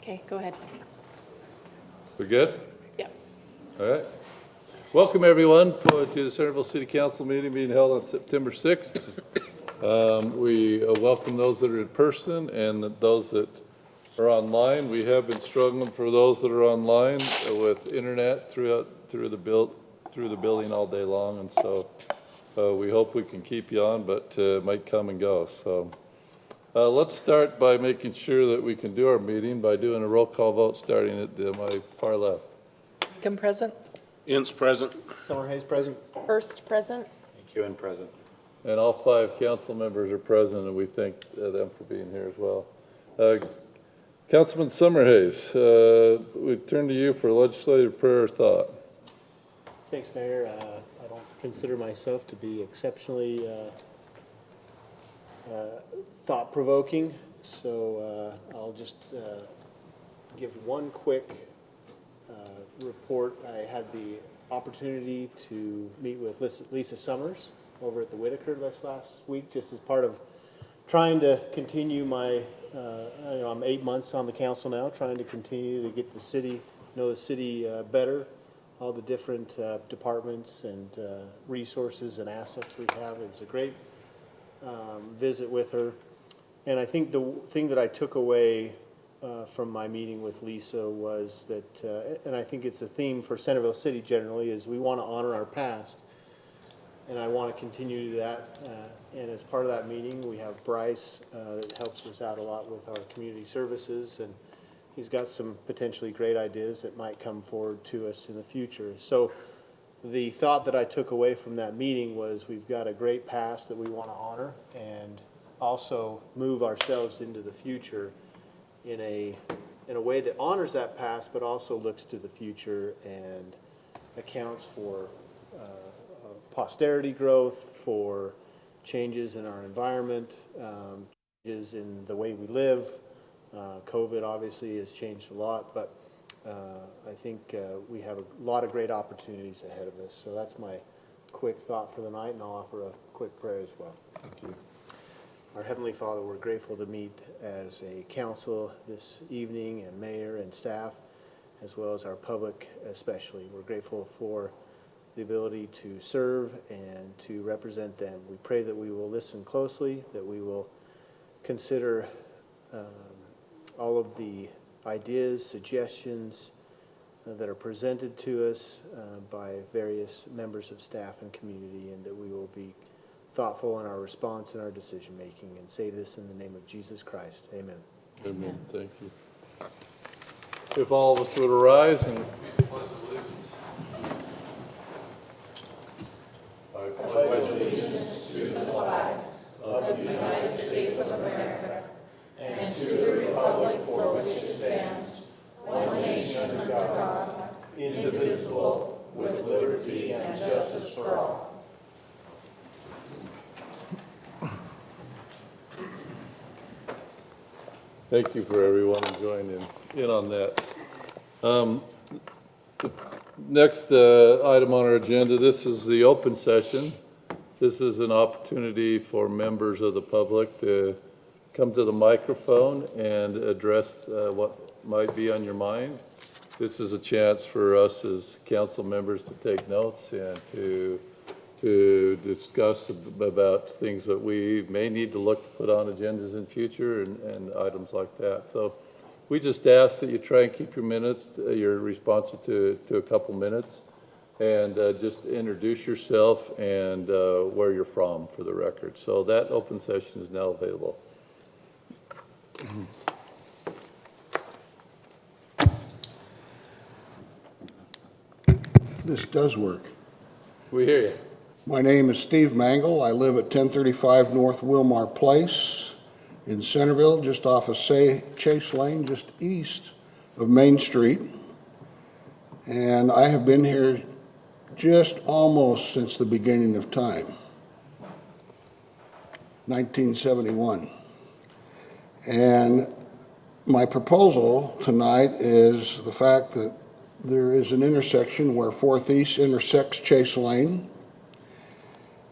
Okay, go ahead. We good? Yeah. All right. Welcome, everyone, to the Centerville City Council meeting being held on September 6th. We welcome those that are in person and those that are online. We have been struggling for those that are online with internet through the building all day long, and so we hope we can keep you on, but it might come and go. So let's start by making sure that we can do our meeting by doing a roll call vote starting at my far left. Come present. Ince present. Summer Hayes present. First present. McEwen present. And all 5 council members are present, and we thank them for being here as well. Councilman Summerhays, we turn to you for legislative prayer or thought. Thanks, Mayor. I don't consider myself to be exceptionally thought-provoking, so I'll just give one quick report. I had the opportunity to meet with Lisa Summers over at the Whitaker this last week, just as part of trying to continue my, I'm 8 months on the council now, trying to continue to get the city, know the city better, all the different departments and resources and assets we have. It was a great visit with her. And I think the thing that I took away from my meeting with Lisa was that, and I think it's a theme for Centerville City generally, is we want to honor our past. And I want to continue to do that. And as part of that meeting, we have Bryce that helps us out a lot with our community services. And he's got some potentially great ideas that might come forward to us in the future. So the thought that I took away from that meeting was we've got a great past that we want to honor and also move ourselves into the future in a way that honors that past, but also looks to the future and accounts for posterity growth, for changes in our environment, changes in the way we live. COVID obviously has changed a lot, but I think we have a lot of great opportunities ahead of us. So that's my quick thought for the night, and I'll offer a quick prayer as well. Thank you. Our Heavenly Father, we're grateful to meet as a council this evening, and mayor and staff, as well as our public especially. We're grateful for the ability to serve and to represent them. We pray that we will listen closely, that we will consider all of the ideas, suggestions that are presented to us by various members of staff and community, and that we will be thoughtful in our response and our decision making, and say this in the name of Jesus Christ. Amen. Amen. Thank you. If all of us would arise and repeat the pledge of allegiance. I pledge allegiance to the flag of the United States of America and to the republic for which it stands, one nation under God, indivisible, with liberty and justice for all. Thank you for everyone joining in on that. The next item on our agenda, this is the open session. This is an opportunity for members of the public to come to the microphone and address what might be on your mind. This is a chance for us as council members to take notes and to discuss about things that we may need to put on agendas in future and items like that. So we just ask that you try and keep your minutes, your responses to a couple minutes, and just introduce yourself and where you're from for the record. So that open session is now available. This does work. We hear you. My name is Steve Mangle. I live at 1035 North Wilmar Place in Centerville, just off of Chase Lane, just east of Main Street. And I have been here just almost since the beginning of time, 1971. And my proposal tonight is the fact that there is an intersection where 4th East intersects Chase Lane,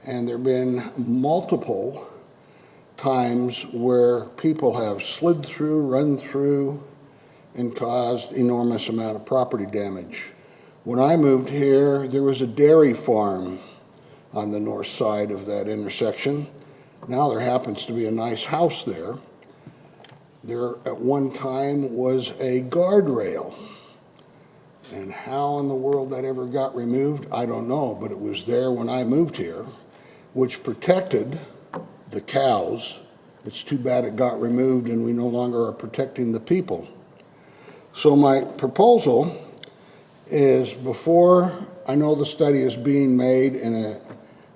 and there have been multiple times where people have slid through, run through, and caused enormous amount of property damage. When I moved here, there was a dairy farm on the north side of that intersection. Now there happens to be a nice house there. There at one time was a guardrail. And how in the world that ever got removed, I don't know, but it was there when I moved here, which protected the cows. It's too bad it got removed and we no longer are protecting the people. So my proposal is, before, I know the study is being made and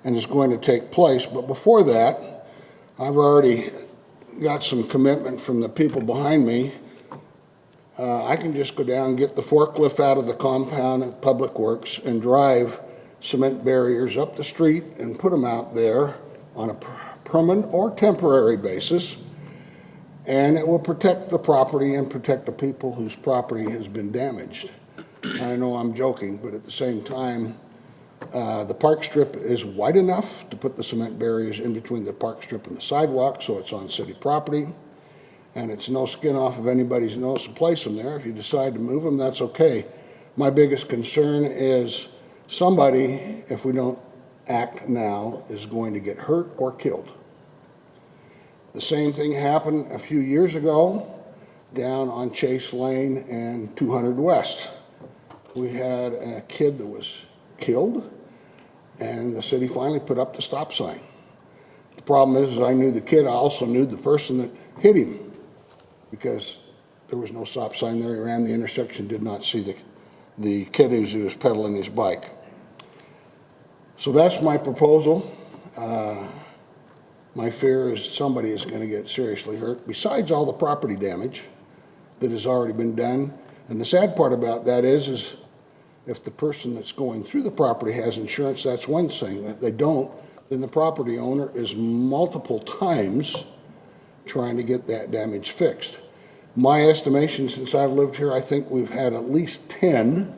is going to take place, but before that, I've already got some commitment from the people behind me. I can just go down and get the forklift out of the compound at Public Works and drive cement barriers up the street and put them out there on a permanent or temporary basis, and it will protect the property and protect the people whose property has been damaged. I know I'm joking, but at the same time, the park strip is wide enough to put the cement barriers in between the park strip and the sidewalk, so it's on city property, and it's no skin off of anybody's nose to place them there. If you decide to move them, that's okay. My biggest concern is somebody, if we don't act now, is going to get hurt or killed. The same thing happened a few years ago down on Chase Lane and 200 West. We had a kid that was killed, and the city finally put up the stop sign. The problem is I knew the kid, I also knew the person that hit him, because there was no stop sign there. He ran the intersection, did not see the kid who was pedaling his bike. So that's my proposal. My fear is somebody is going to get seriously hurt, besides all the property damage that has already been done. And the sad part about that is if the person that's going through the property has insurance, that's one thing. If they don't, then the property owner is multiple times trying to get that damage fixed. My estimation, since I've lived here, I think we've had at least 10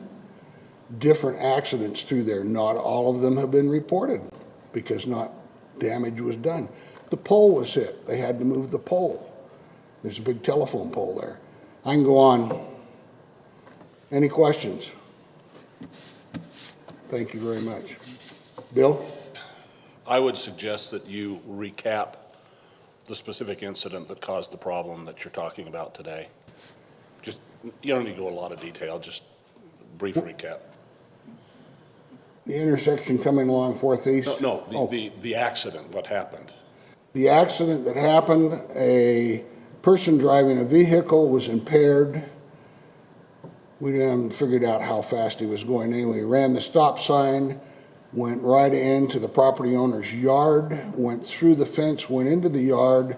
different accidents through there. Not all of them have been reported because not damage was done. The pole was hit. They had to move the pole. There's a big telephone pole there. I can go on. Any questions? Thank you very much. Bill? I would suggest that you recap the specific incident that caused the problem that you're talking about today. Just, you don't need to go a lot of detail, just brief recap. The intersection coming along 4th East? No, the accident, what happened? The accident that happened, a person driving a vehicle was impaired. We haven't figured out how fast he was going anyway. He ran the stop sign, went right into the property owner's yard, went through the fence, went into the yard,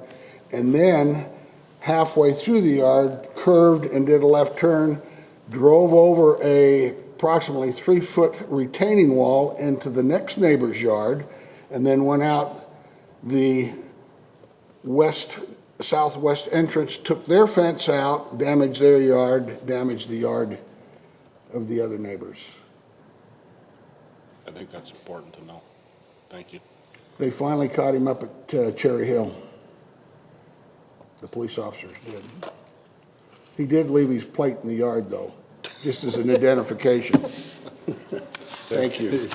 and then halfway through the yard, curved and did a left turn, drove over a approximately 3-foot retaining wall into the next neighbor's yard, and then went out the southwest entrance, took their fence out, damaged their yard, damaged the yard of the other neighbors. I think that's important to know. Thank you. They finally caught him up at Cherry Hill. The police officers did. He did leave his plate in the yard, though, just as an identification. Thank you.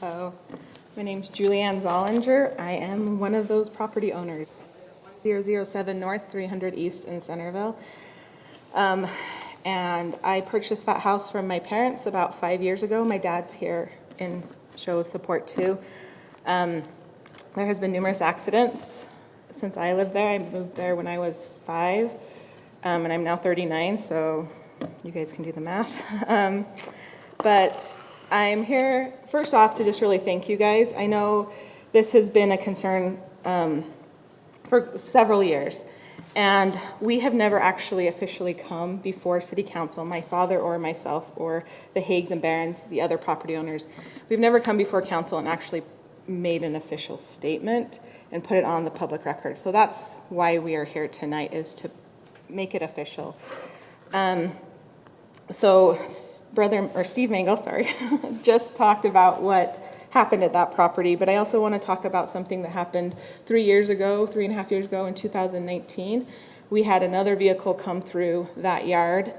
Hello, my name's Julianne Zollinger. I am one of those property owners. 1007 North, 300 East in Centerville. And I purchased that house from my parents about 5 years ago. My dad's here in show of support too. There has been numerous accidents since I lived there. I moved there when I was 5, and I'm now 39, so you guys can do the math. But I'm here, first off, to just really thank you guys. I know this has been a concern for several years, and we have never actually officially come before City Council, my father or myself or the Haigs and Barons, the other property owners. We've never come before council and actually made an official statement and put it on the public record. So that's why we are here tonight, is to make it official. So Steve Mangle, just talked about what happened at that property, but I also want to talk about something that happened 3 years ago, 3.5 years ago in 2019. We had another vehicle come through that yard.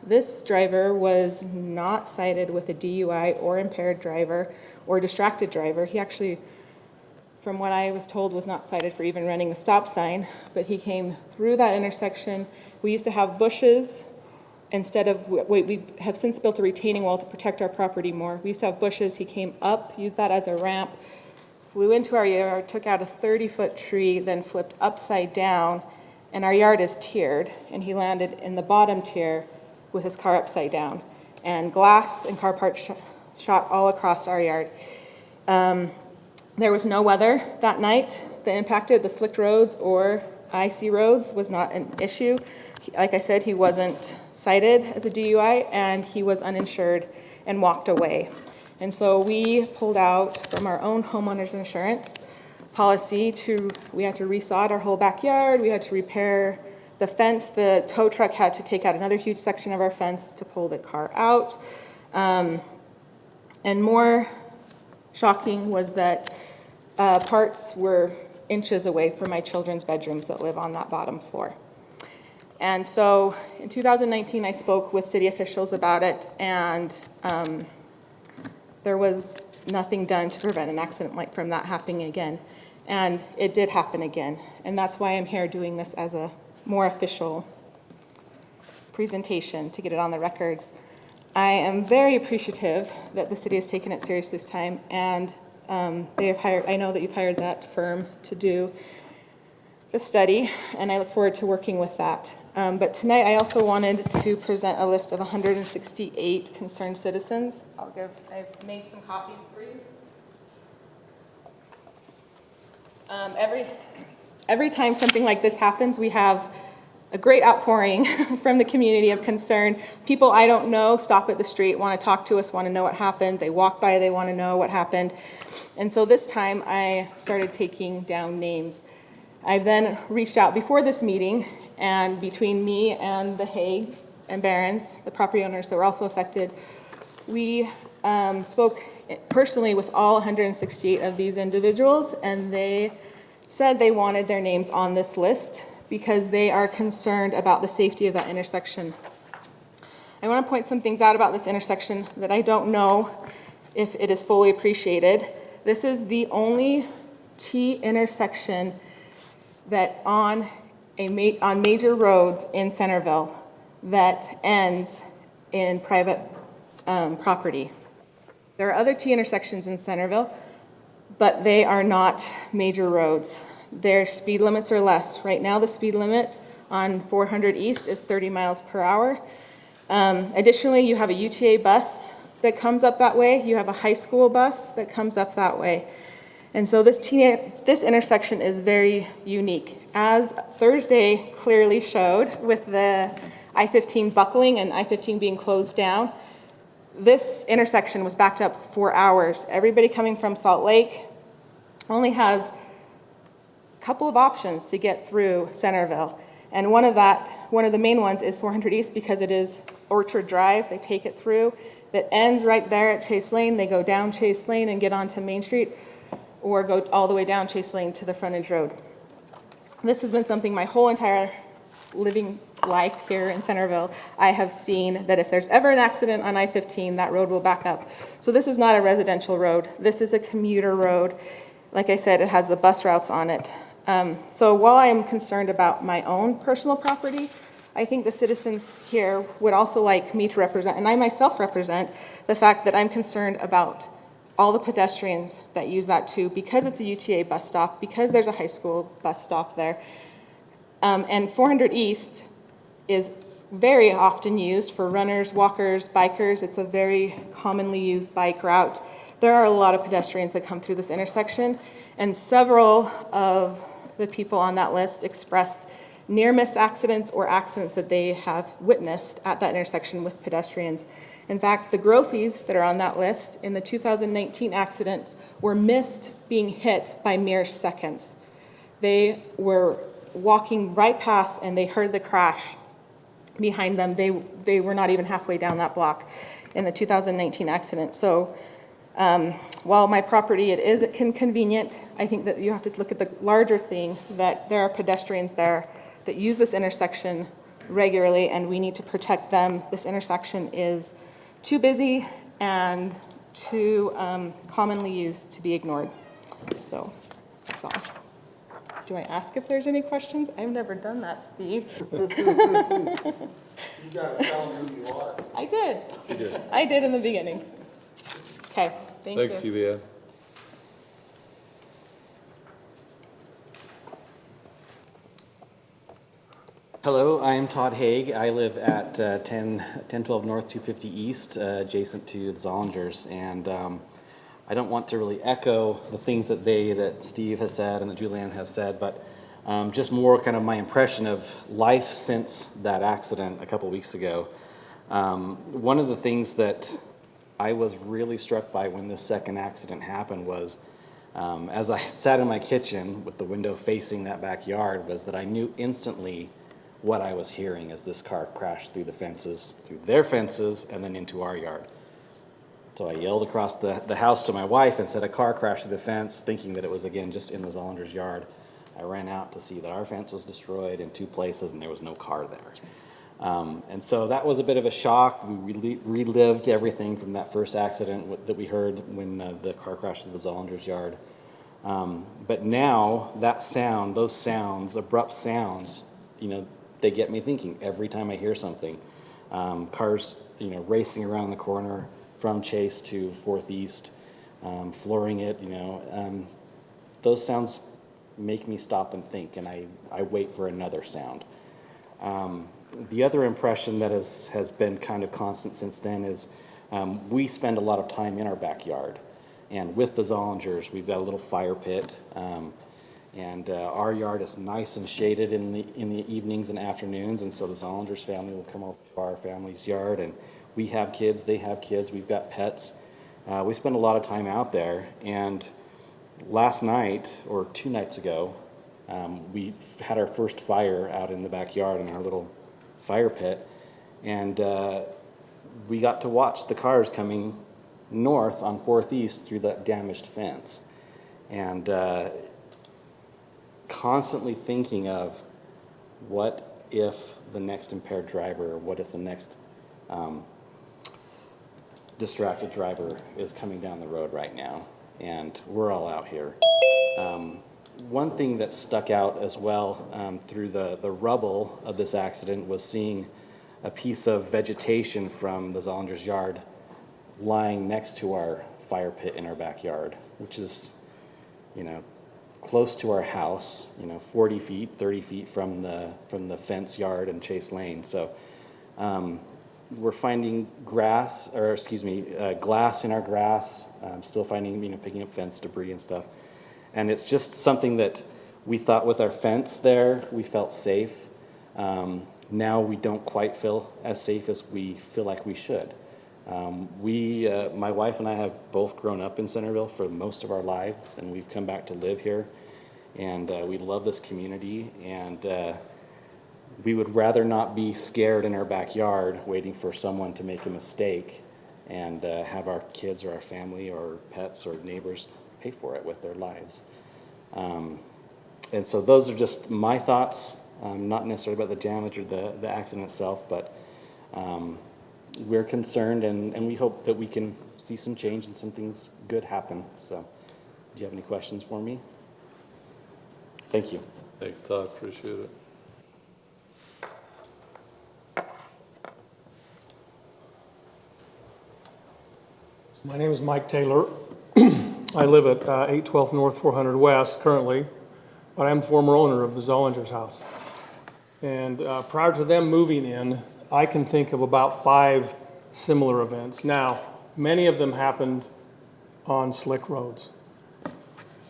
This driver was not cited with a DUI or impaired driver or distracted driver. He actually, from what I was told, was not cited for even running the stop sign, but he came through that intersection. We used to have bushes instead of, we have since built a retaining wall to protect our property more. We used to have bushes. He came up, used that as a ramp, flew into our yard, took out a 30-foot tree, then flipped upside down, and our yard is tiered, and he landed in the bottom tier with his car upside down. And glass and car parts shot all across our yard. There was no weather that night that impacted the slick roads or icy roads was not an issue. Like I said, he wasn't cited as a DUI, and he was uninsured and walked away. And so we pulled out from our own homeowner's insurance policy we had to resod our whole backyard, we had to repair the fence, the tow truck had to take out another huge section of our fence to pull the car out. And more shocking was that parts were inches away from my children's bedrooms that live on that bottom floor. And so in 2019, I spoke with city officials about it, and there was nothing done to prevent an accident like from that happening again. And it did happen again. And that's why I'm here doing this as a more official presentation to get it on the records. I am very appreciative that the city has taken it seriously this time, and they have hired, I know that you've hired that firm to do the study, and I look forward to working with that. But tonight I also wanted to present a list of 168 concerned citizens. I've made some copies for you. Every time something like this happens, we have a great outpouring from the community of concern. People I don't know stop at the street, want to talk to us, want to know what happened. They walk by, they want to know what happened. And so this time I started taking down names. I then reached out before this meeting, and between me and the Haigs and Barons, the property owners that were also affected, we spoke personally with all 168 of these individuals, and they said they wanted their names on this list because they are concerned about the safety of that intersection. I want to point some things out about this intersection that I don't know if it is fully appreciated. This is the only T intersection that on major roads in Centerville that ends in private property. There are other T intersections in Centerville, but they are not major roads. Their speed limits are less. Right now, the speed limit on 400 East is 30 miles per hour. Additionally, you have a UTA bus that comes up that way. You have a high school bus that comes up that way. And so this intersection is very unique. As Thursday clearly showed with the I-15 buckling and I-15 being closed down, this intersection was backed up for hours. Everybody coming from Salt Lake only has a couple of options to get through Centerville. And one of the main ones is 400 East because it is Orchard Drive. They take it through. That ends right there at Chase Lane. They go down Chase Lane and get onto Main Street, or go all the way down Chase Lane to the frontage road. This has been something my whole entire living life here in Centerville. I have seen that if there's ever an accident on I-15, that road will back up. So this is not a residential road. This is a commuter road. Like I said, it has the bus routes on it. So while I am concerned about my own personal property, I think the citizens here would also like me to represent, and I myself represent, the fact that I'm concerned about all the pedestrians that use that too, because it's a UTA bus stop, because there's a high school bus stop there. And 400 East is very often used for runners, walkers, bikers. It's a very commonly used bike route. There are a lot of pedestrians that come through this intersection, and several of the people on that list expressed near-miss accidents or accidents that they have witnessed at that intersection with pedestrians. In fact, the Grothies that are on that list in the 2019 accidents were missed being hit by mere seconds. They were walking right past and they heard the crash behind them. They were not even halfway down that block in the 2019 accident. So While my property, it is inconvenient, I think that you have to look at the larger thing, that there are pedestrians there that use this intersection regularly, and we need to protect them. This intersection is too busy and too commonly used to be ignored. So, that's all. Do I ask if there's any questions? I've never done that, Steve. You gotta tell them who you are. I did. You did. I did in the beginning. Okay, thank you. Thanks, Julianne. Hello, I am Todd Haig. I live at 1012 North 250 East, adjacent to the Zollingers. And I don't want to really echo the things that Steve has said and that Julianne have said, but just more kind of my impression of life since that accident a couple weeks ago. One of the things that I was really struck by when this second accident happened was, as I sat in my kitchen with the window facing that backyard, was that I knew instantly what I was hearing as this car crashed through the fences, through their fences, and then into our yard. So I yelled across the house to my wife and said a car crashed through the fence, thinking that it was, again, just in the Zollingers' yard. I ran out to see that our fence was destroyed in two places and there was no car there. And so that was a bit of a shock. We relived everything from that first accident that we heard when the car crashed through the Zollingers' yard. But now that sound, those sounds, abrupt sounds, they get me thinking every time I hear something. Cars, racing around the corner from Chase to 4th East, flooring it, those sounds make me stop and think, and I wait for another sound. The other impression that has been kind of constant since then is we spend a lot of time in our backyard. And with the Zollingers, we've got a little fire pit. And our yard is nice and shaded in the evenings and afternoons, and so the Zollingers family will come over to our family's yard, and we have kids, they have kids, we've got pets. We spend a lot of time out there, and last night, or 2 nights ago, we had our first fire out in the backyard in our little fire pit, and we got to watch the cars coming north on 4th East through that damaged fence. And constantly thinking of what if the next impaired driver, what if the next distracted driver is coming down the road right now, and we're all out here. One thing that stuck out as well through the rubble of this accident was seeing a piece of vegetation from the Zollingers' yard lying next to our fire pit in our backyard, which is, close to our house, 40 feet, 30 feet from the fence yard and Chase Lane. So we're finding glass in our grass, still finding, picking up fence debris and stuff. And it's just something that we thought with our fence there, we felt safe. Now we don't quite feel as safe as we feel like we should. My wife and I have both grown up in Centerville for most of our lives, and we've come back to live here, and we love this community, and we would rather not be scared in our backyard waiting for someone to make a mistake and have our kids or our family or pets or neighbors pay for it with their lives. And so those are just my thoughts, not necessarily about the damage or the accident itself, but we're concerned, and we hope that we can see some change and some things good happen. So, do you have any questions for me? Thank you. Thanks, Todd, appreciate it. My name is Mike Taylor. I live at 812 North 400 West currently, but I'm the former owner of the Zollingers house. And prior to them moving in, I can think of about 5 similar events. Now, many of them happened on slick roads.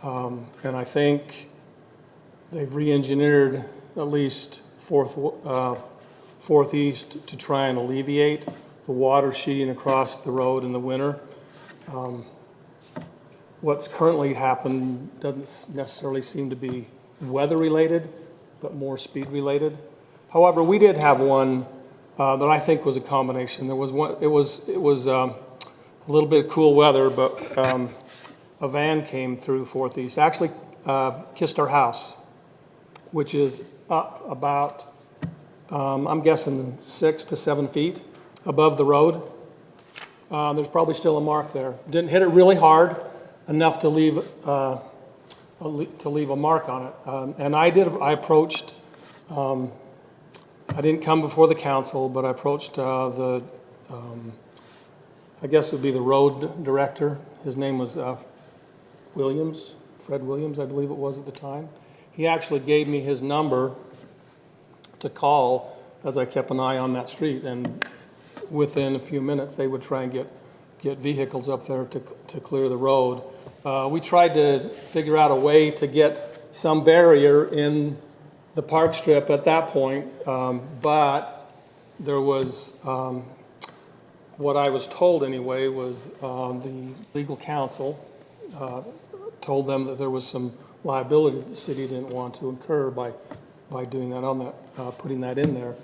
And I think they've re-engineered at least 4th East to try and alleviate the water sheeting across the road in the winter. What's currently happened doesn't necessarily seem to be weather-related, but more speed-related. However, we did have one that I think was a combination. There was one. It was a little bit of cool weather, but a van came through Fortheast, actually kissed our house, which is up about, I'm guessing 6 to 7 feet above the road. There's probably still a mark there. Didn't hit it really hard, enough to leave a mark on it. And I approached, I didn't come before the council, but I approached I guess it would be the road director. His name was Williams, Fred Williams, I believe it was at the time. He actually gave me his number to call as I kept an eye on that street. And within a few minutes, they would try and get vehicles up there to clear the road. We tried to figure out a way to get some barrier in the park strip at that point, but there was, what I was told anyway, was the legal counsel told them that there was some liability that the city didn't want to incur by doing that on that, putting that in there.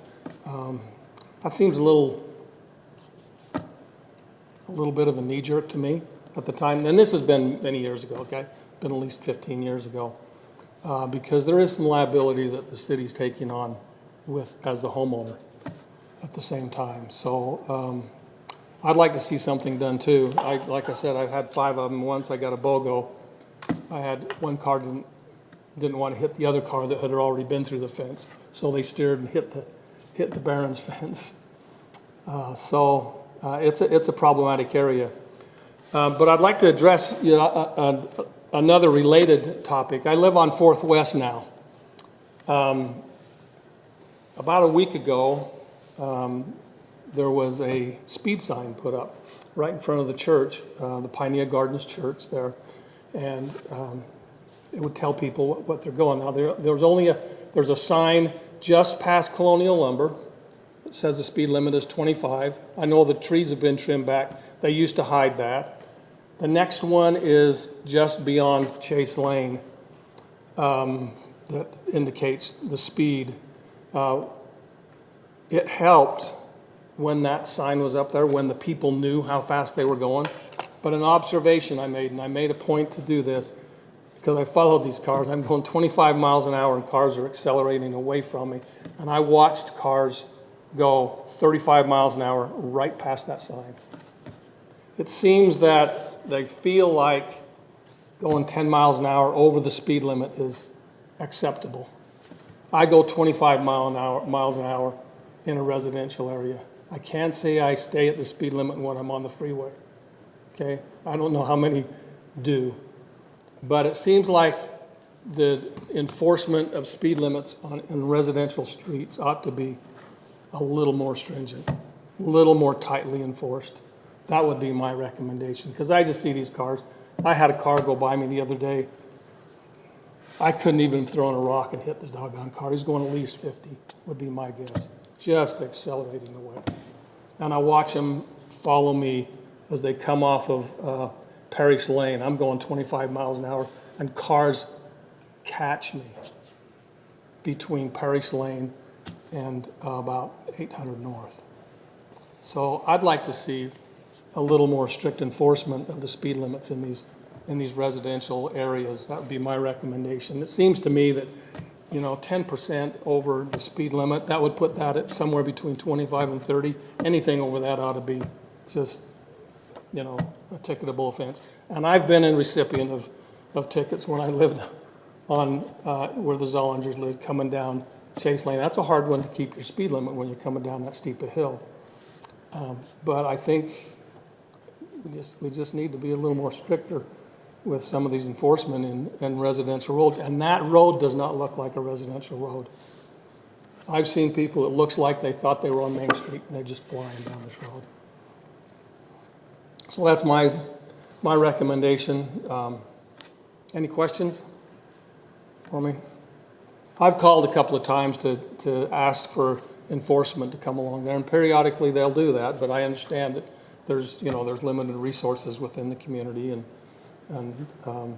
That seems a little bit of a knee jerk to me at the time. And this has been many years ago, okay? Been at least 15 years ago. Because there is some liability that the city's taking on as the homeowner at the same time. So I'd like to see something done too. Like I said, I've had 5 of them. Once I got a BOGO. I had one car didn't want to hit the other car that had already been through the fence. So they steered and hit the Barron's fence. It's a problematic area. But I'd like to address another related topic. I live on 4th West now. About a week ago, there was a speed sign put up right in front of the church, the Pioneer Gardens Church there. And it would tell people what they're going. Now, there's a sign just past Colonial Lumber. It says the speed limit is 25. I know the trees have been trimmed back. They used to hide that. The next one is just beyond Chase Lane that indicates the speed. It helped when that sign was up there, when the people knew how fast they were going. But an observation I made, and I made a point to do this, because I followed these cars. I'm going 25 miles an hour and cars are accelerating away from me. And I watched cars go 35 miles an hour right past that sign. It seems that they feel like going 10 miles an hour over the speed limit is acceptable. I go 25 miles an hour in a residential area. I can't say I stay at the speed limit when I'm on the freeway. Okay? I don't know how many do. But it seems like the enforcement of speed limits in residential streets ought to be a little more stringent, a little more tightly enforced. That would be my recommendation, because I just see these cars. I had a car go by me the other day. I couldn't even have thrown a rock and hit the doggone car. He's going at least 50, would be my guess, just accelerating away. And I watch them follow me as they come off of Parrish Lane. I'm going 25 miles an hour, and cars catch me between Parrish Lane and about 800 North. So I'd like to see a little more strict enforcement of the speed limits in these residential areas. That would be my recommendation. It seems to me that, 10% over the speed limit, that would put that at somewhere between 25 and 30. Anything over that ought to be just, a ticketable offense. And I've been a recipient of tickets when I lived on where the Zollingers lived, coming down Chase Lane. That's a hard one to keep your speed limit when you're coming down that steep a hill. But I think we just need to be a little more stricter with some of these enforcement in residential roads. And that road does not look like a residential road. I've seen people, it looks like they thought they were on Main Street and they're just flying down this road. So that's my recommendation. Any questions for me? I've called a couple of times to ask for enforcement to come along there, and periodically they'll do that, but I understand that there's limited resources within the community, and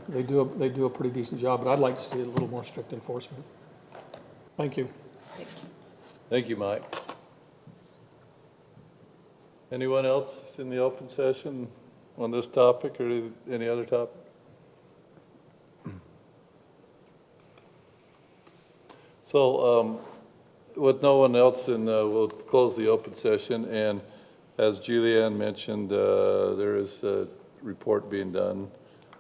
they do a pretty decent job, but I'd like to see a little more strict enforcement. Thank you. Thank you, Mike. Anyone else in the open session on this topic or any other topic? So, with no one else, then we'll close the open session. And as Julianne mentioned, there is a report being done.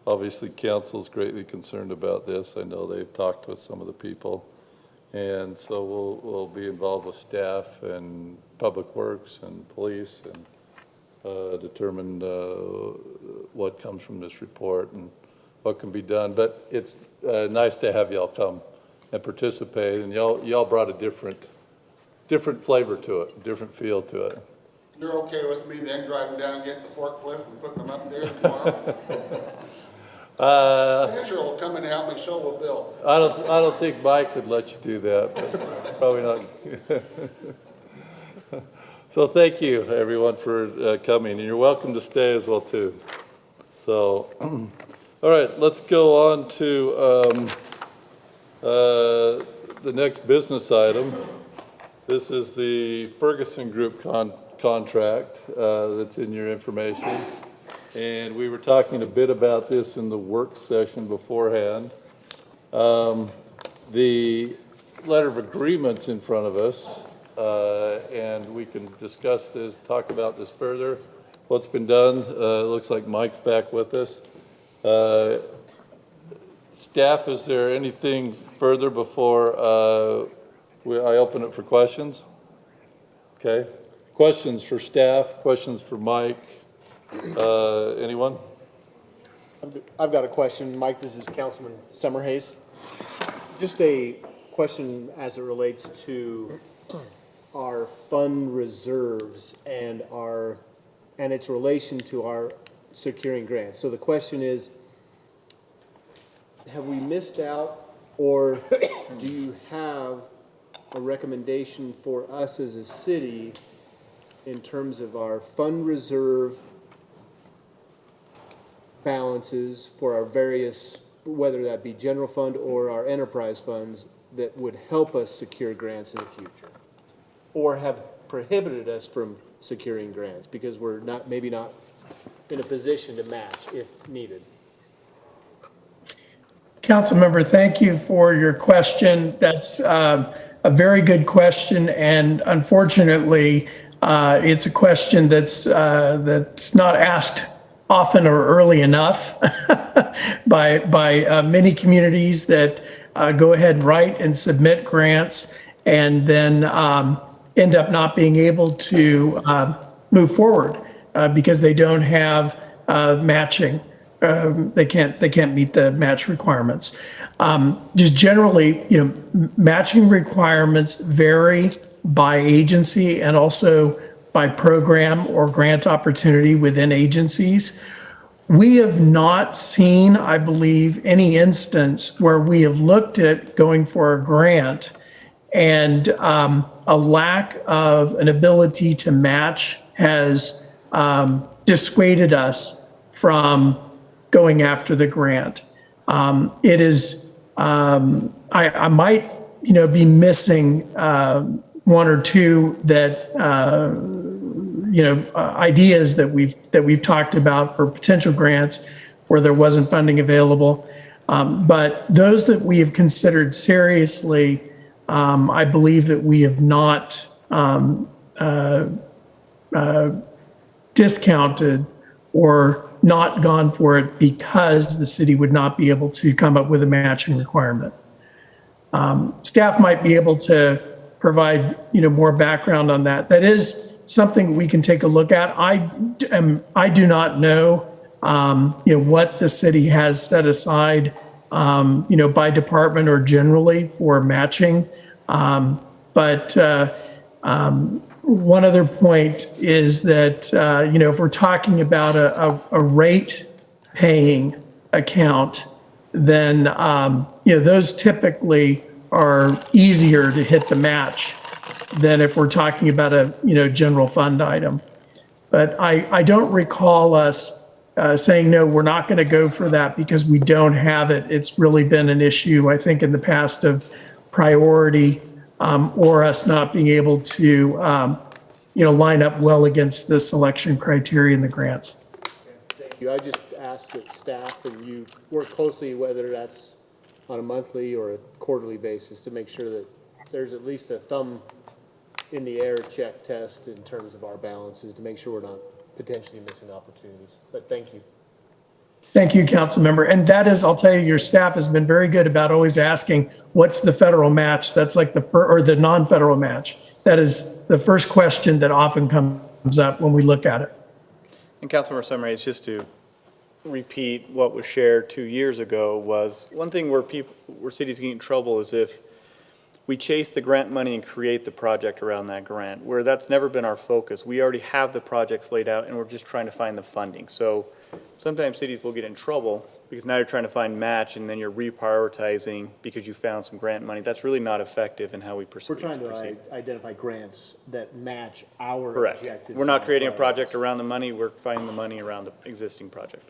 Obviously, council's greatly concerned about this. I know they've talked with some of the people. And so we'll be involved with staff and public works and police and determine what comes from this report and what can be done. But it's nice to have y'all come and participate, and y'all brought a different flavor to it, different feel to it. You're okay with me then driving down, getting the forklift and putting them up there tomorrow? Answer will come and help me, so will Bill. I don't think Mike would let you do that, but probably not. So thank you, everyone, for coming, and you're welcome to stay as well, too. So, all right, let's go on to the next business item. This is the Ferguson Group contract that's in your information. And we were talking a bit about this in the work session beforehand. The letter of agreement's in front of us, and we can discuss this, talk about this further. What's been done, it looks like Mike's back with us. Staff, is there anything further before I open it for questions? Okay. Questions for staff, questions for Mike? Anyone? I've got a question. Mike, this is Councilman Summerhays. Just a question as it relates to our fund reserves and its relation to our securing grants. So the question is, have we missed out, or do you have a recommendation for us as a city in terms of our fund reserve balances for our various, whether that be general fund or our enterprise funds, that would help us secure grants in the future, or have prohibited us from securing grants because we're maybe not in a position to match if needed? Councilmember, thank you for your question. That's a very good question, and unfortunately, it's a question that's not asked often or early enough by many communities that go ahead and write and submit grants and then end up not being able to move forward because they don't have matching. They can't meet the match requirements. Just generally, matching requirements vary by agency and also by program or grant opportunity within agencies. We have not seen, I believe, any instance where we have looked at going for a grant and a lack of an ability to match has dissuaded us from going after the grant. It is, I might, be missing one or two that, ideas that we've talked about for potential grants where there wasn't funding available. But those that we have considered seriously, I believe that we have not discounted or not gone for it because the city would not be able to come up with a matching requirement. Staff might be able to provide, more background on that. That is something we can take a look at. I do not know, what the city has set aside, by department or generally for matching. But one other point is that, if we're talking about a rate paying account, then, those typically are easier to hit the match than if we're talking about a, general fund item. But I don't recall us saying, no, we're not going to go for that because we don't have it. It's really been an issue, I think, in the past of priority or us not being able to, line up well against the selection criteria in the grants. Thank I just ask that staff and you work closely, whether that's on a monthly or a quarterly basis, to make sure that there's at least a thumb in the air check test in terms of our balances, to make sure we're not potentially missing opportunities. But thank you. Thank you, council member. And that is, I'll tell you, your staff has been very good about always asking, what's the federal match? That's like or the non-federal match. That is the first question that often comes up when we look at it. And Councilmember Summeray's, just to repeat what was shared 2 years ago, was one thing where cities get in trouble is if we chase the grant money and create the project around that grant, where that's never been our focus. We already have the projects laid out and we're just trying to find the funding. So sometimes cities will get in trouble because now you're trying to find match and then you're reprioritizing because you found some grant money. That's really not effective in how we proceed. We're trying to identify grants that match our Correct. objectives. We're not and creating a priorities. project around the money, we're finding the money around the existing project.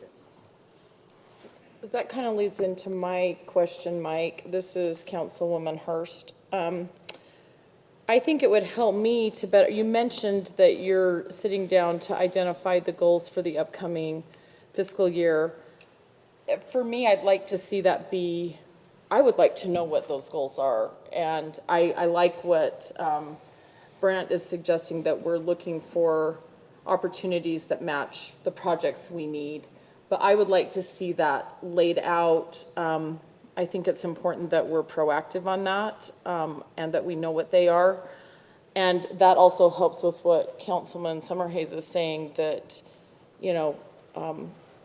That kind of leads into my question, Mike. This is Councilwoman Hurst. I think it would help me to better, you mentioned that you're sitting down to identify the goals for the upcoming fiscal year. For me, I'd like to see that be, I would like to know what those goals are. And I like what Brant is suggesting, that we're looking for opportunities that match the projects we need. But I would like to see that laid out. I think it's important that we're proactive on that, and that we know what they are. And that also helps with what Councilman Summerhays is saying, that, you know,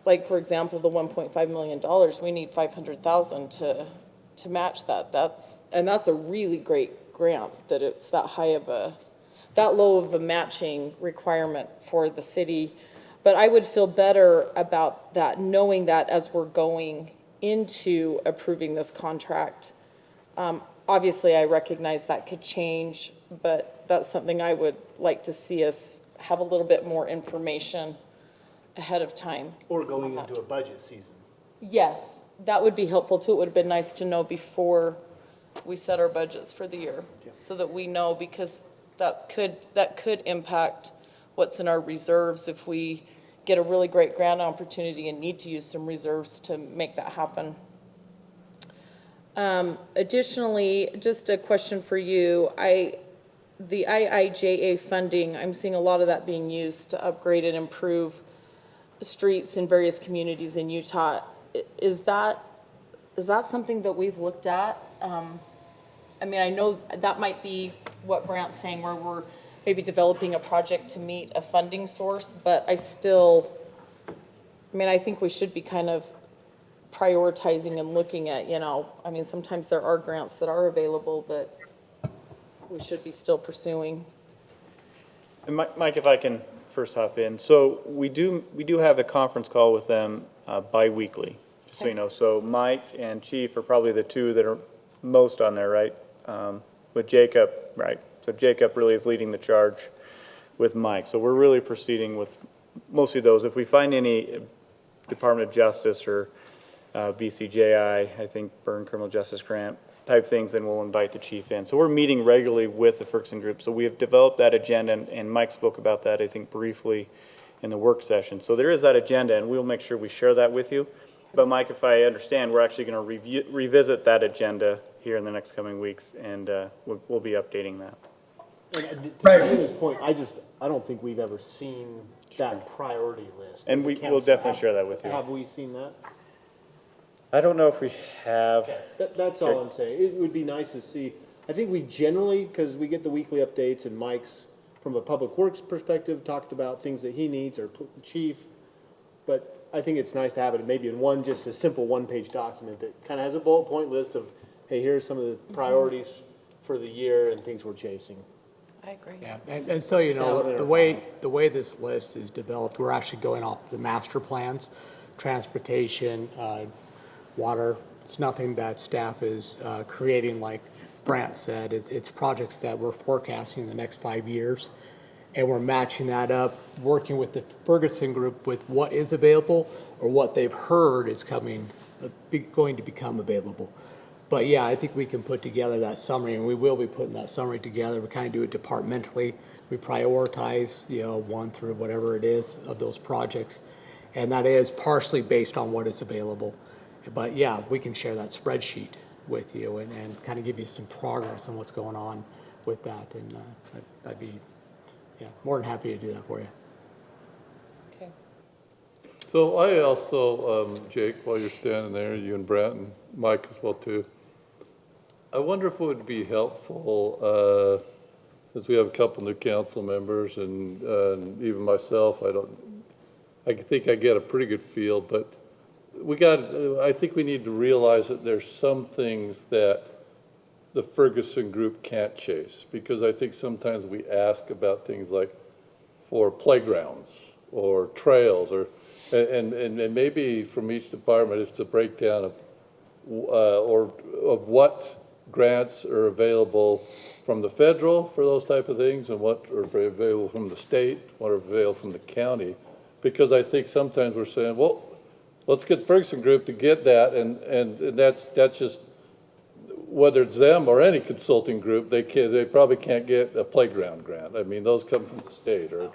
like, for example, the $1.5 million, we need 500,000 to match that. That's a really great grant, that it's that low of a matching requirement for the city. But I would feel better about that, knowing that as we're going into approving this contract. Obviously, I recognize that could change, but that's something I would like to see us have a little bit more information ahead of time. Or going into a budget season. Yes, that would be helpful too. It would have been nice to know before we set our budgets for the year, so that we know, because that could impact what's in our reserves if we get a really great grant opportunity and need to use some reserves to make that happen. Additionally, just a question for you. The IIJA funding, I'm seeing a lot of that being used to upgrade and improve streets in various communities in Utah. Is that something that we've looked at? I mean, I know that might be what Brant's saying, where we're maybe developing a project to meet a funding source, but I think we should be kind of prioritizing and looking at, sometimes there are grants that are available that we should be still pursuing. And Mike, if I can first hop in. So we do have a conference call with them bi-weekly, just so you know. So Mike and Chief are probably the two that are most on there, right? With Jacob, right? So Jacob really is leading the charge with Mike. So we're really proceeding with mostly those. If we find any Department of Justice or BCJI, I think Burn Criminal Justice Grant type things, then we'll invite the chief in. So we're meeting regularly with the Ferguson group. So we have developed that agenda, and Mike spoke about that, I think, briefly in the work session. So there is that agenda, and we'll make sure we share that with you. But Mike, if I understand, we're actually going to revisit that agenda here in the next coming weeks, and we'll be updating that. And to Gina's point, I don't think we've ever seen that priority list. And as a we'll council. definitely share that with you. Have we seen that? I don't know if we have. That's all I'm saying. It would be nice to see. I think we generally, because we get the weekly updates, and Mike's, from a public works perspective, talked about things that he needs, or the chief. But I think it's nice to have it maybe in just a simple one-page document that kind of has a bullet point list of, hey, here's some of the priorities for the year and things we're chasing. I agree. Yeah, and so you know, the way this list is developed, we're actually going off the master plans, transportation, water. It's nothing that staff is creating, like Brant said. It's projects that we're forecasting in the next 5 years, and we're matching that up, working with the Ferguson group with what is available or what they've heard is going to become available. But yeah, I think we can put together that summary, and we will be putting that summary together. We kind of do it departmentally. We prioritize, 1 through whatever it is of those projects. And that is partially based on what is available. But yeah, we can share that spreadsheet with you and kind of give you some progress on what's going on with that. And I'd be more than happy to do that for you. Okay. So I also, Jake, while you're standing there, you and Brent and Mike as well too, I wonder if it would be helpful, since we have a couple new council members and even myself, I think I get a pretty good feel, but I think we need to realize that there's some things that the Ferguson group can't chase, because I think sometimes we ask about things like for playgrounds or trails and maybe from each department it's a breakdown of what grants are available from the federal for those type of things and what are available from the state, what are available from the county. Because I think sometimes we're saying, well, let's get the Ferguson group to get that, and that's just, whether it's them or any consulting group, they probably can't get a playground grant. I mean, those come from the state or a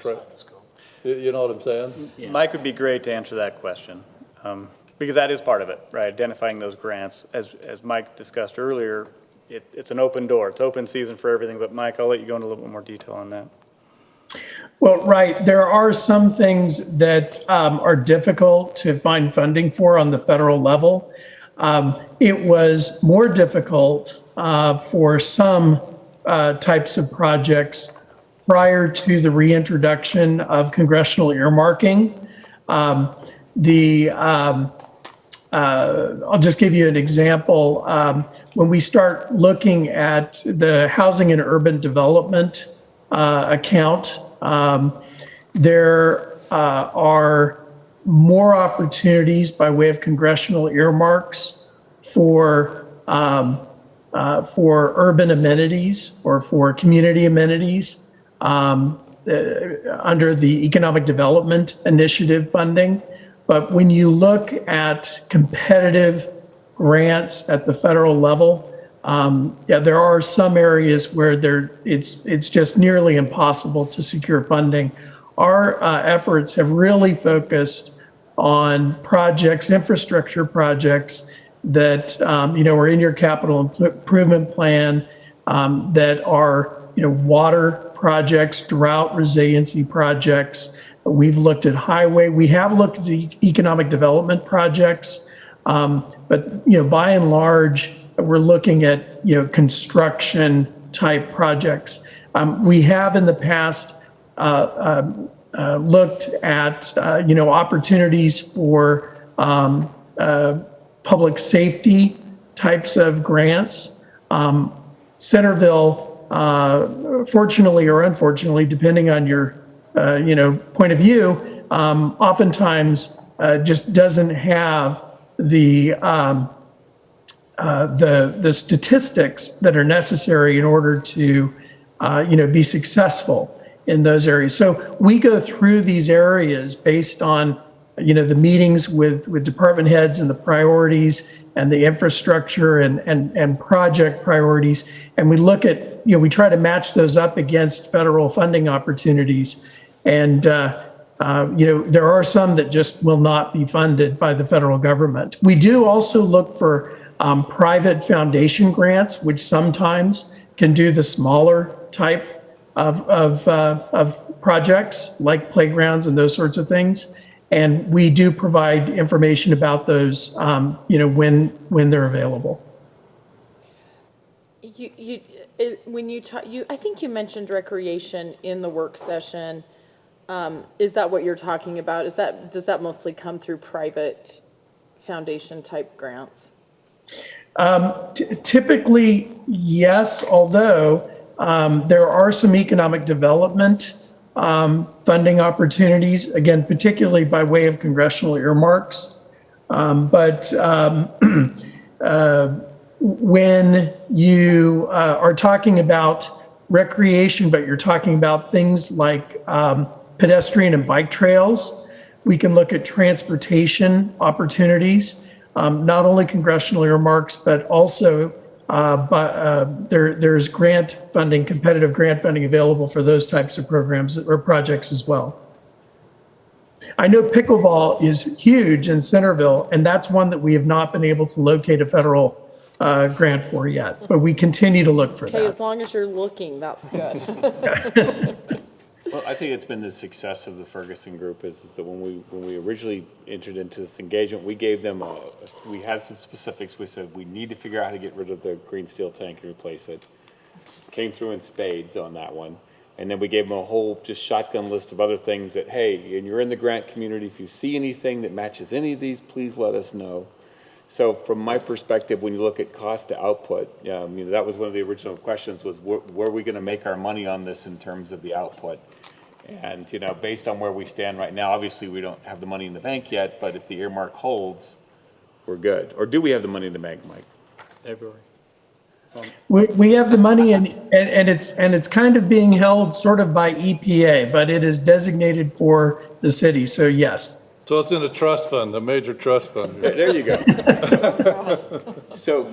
you know what I'm saying? Mike would be great to answer that question, because that is part of it, right? Identifying those grants. As Mike discussed earlier, it's an open door. It's open season for everything, but Mike, I'll let you go into a little bit more detail on that. Well, right, there are some things that are difficult to find funding for on the federal level. It was more difficult for some types of projects prior to the reintroduction of congressional earmarking. I'll just give you an example. When we start looking at the Housing and Urban Development account, there are more opportunities by way of congressional earmarks for urban amenities or for community amenities under the Economic Development Initiative funding. But when you look at competitive grants at the federal level, there are some areas where it's just nearly impossible to secure funding. Our efforts have really focused on projects, infrastructure projects that are in your capital improvement plan, that are water projects, drought resiliency projects. We've looked at highway. We have looked at the economic development projects, but by and large, we're looking at construction type projects. We have in the past looked at opportunities for public safety types of grants. Centerville, fortunately or unfortunately, depending on your point of view, oftentimes just doesn't have the statistics that are necessary in order to be successful in those areas. So we go through these areas based on the meetings with department heads and the priorities and the infrastructure and project priorities, and we look at we try to match those up against federal funding opportunities. And there are some that just will not be funded by the federal government. We do also look for private foundation grants, which sometimes can do the smaller type of projects like playgrounds and those sorts of things. And we do provide information about those, when they're available. I think you mentioned recreation in the work session. Is that what you're talking about? Does that mostly come through private foundation type grants? Typically, yes, although there are some economic development funding opportunities, again, particularly by way of congressional earmarks. But when you are talking about recreation, but you're talking about things like pedestrian and bike trails, we can look at transportation opportunities, not only congressional earmarks, but also there's grant funding, competitive grant funding available for those types of programs or projects as well. I know pickleball is huge in Centerville, and that's one that we have not been able to locate a federal grant for yet, but we continue to look for Okay, that. as long as you're looking, that's good. Well, I think it's been the success of the Ferguson Group is that when we originally entered into this engagement, we gave them we had some specifics. We said, we need to figure out how to get rid of the green steel tank and replace it. Came through in spades on that one. And then we gave them a whole just shotgun list of other things that, hey, and you're in the grant community, if you see anything that matches any of these, please let us know. So from my perspective, when you look at cost to output, that was one of the original questions was where are we going to make our money on this in terms of the output? And, based on where we stand right now, obviously we don't have the money in the bank yet, but if the earmark holds, we're good. Or do we have the money in the bank, Mike? February. We have the money and it's kind of being held sort of by EPA, but it is designated for the city, so yes. So it's in a trust fund, a major trust fund. There you go. So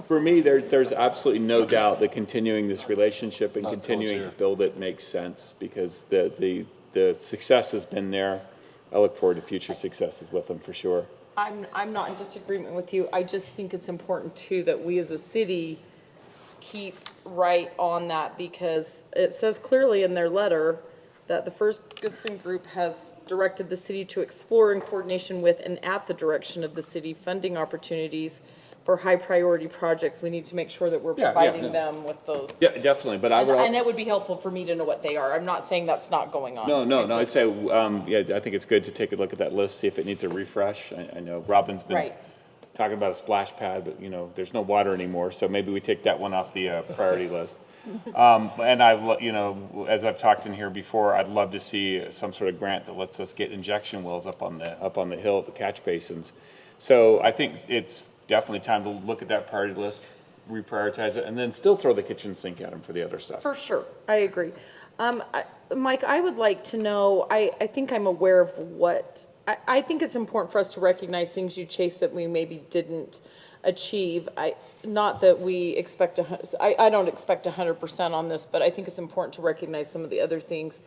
for me, there's absolutely no doubt that continuing this relationship and continuing to build it makes sense because the success has been there. I look forward to future successes with them for sure. I'm not in disagreement with you. I just think it's important too that we as a city keep right on that because it says clearly in their letter that the Ferguson Group has directed the city to explore in coordination with and at the direction of the city funding opportunities for high priority projects. We need to make sure that we're providing them with those. Yeah, definitely. But I would. And it would be helpful for me to know what they are. I'm not saying that's not going on. No. I'd say, I think it's good to take a look at that list, see if it needs a refresh. I know Robin's been talking about a splash pad, but there's no water anymore, so maybe we take that one off the priority list. And as I've talked in here before, I'd love to see some sort of grant that lets us get injection wells up on the hill at the catch basins. So I think it's definitely time to look at that priority list, reprioritize it, and then still throw the kitchen sink at them for the other stuff. For sure, I agree. Mike, I would like to know, I think I'm aware of what, I think it's important for us to recognize things you chased that we maybe didn't achieve. Not that we expect I don't expect 100% on this, but I think it's important to recognize some of the other things.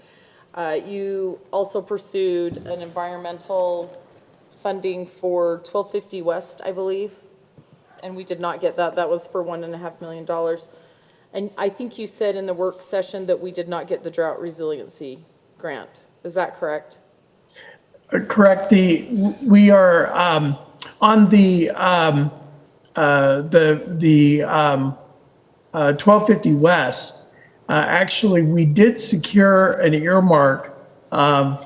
You also pursued an environmental funding for 1250 West, I believe, and we did not get that. That was for $1.5 million. And I think you said in the work session that we did not get the drought resiliency grant. Is that correct? Correct. We are on the 1250 West. Actually, we did secure an earmark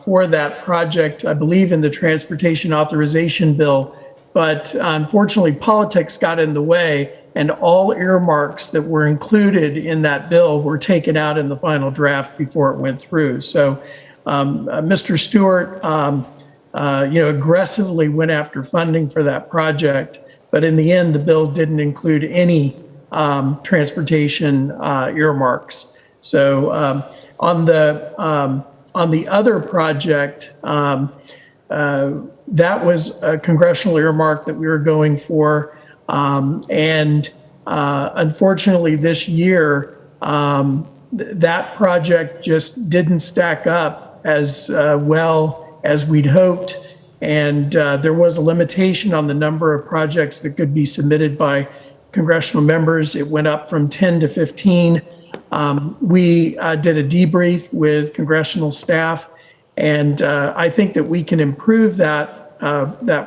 for that project, I believe, in the transportation authorization bill. But unfortunately, politics got in the way, and all earmarks that were included in that bill were taken out in the final draft before it went through. So Mr. Stewart, aggressively went after funding for that project. But in the end, the bill didn't include any transportation earmarks. So on the other project, that was a congressional earmark that we were going for. Unfortunately, this year, that project just didn't stack up as well as we'd hoped. And there was a limitation on the number of projects that could be submitted by congressional members. It went up from 10 to 15. We did a debrief with congressional staff, and I think that we can improve that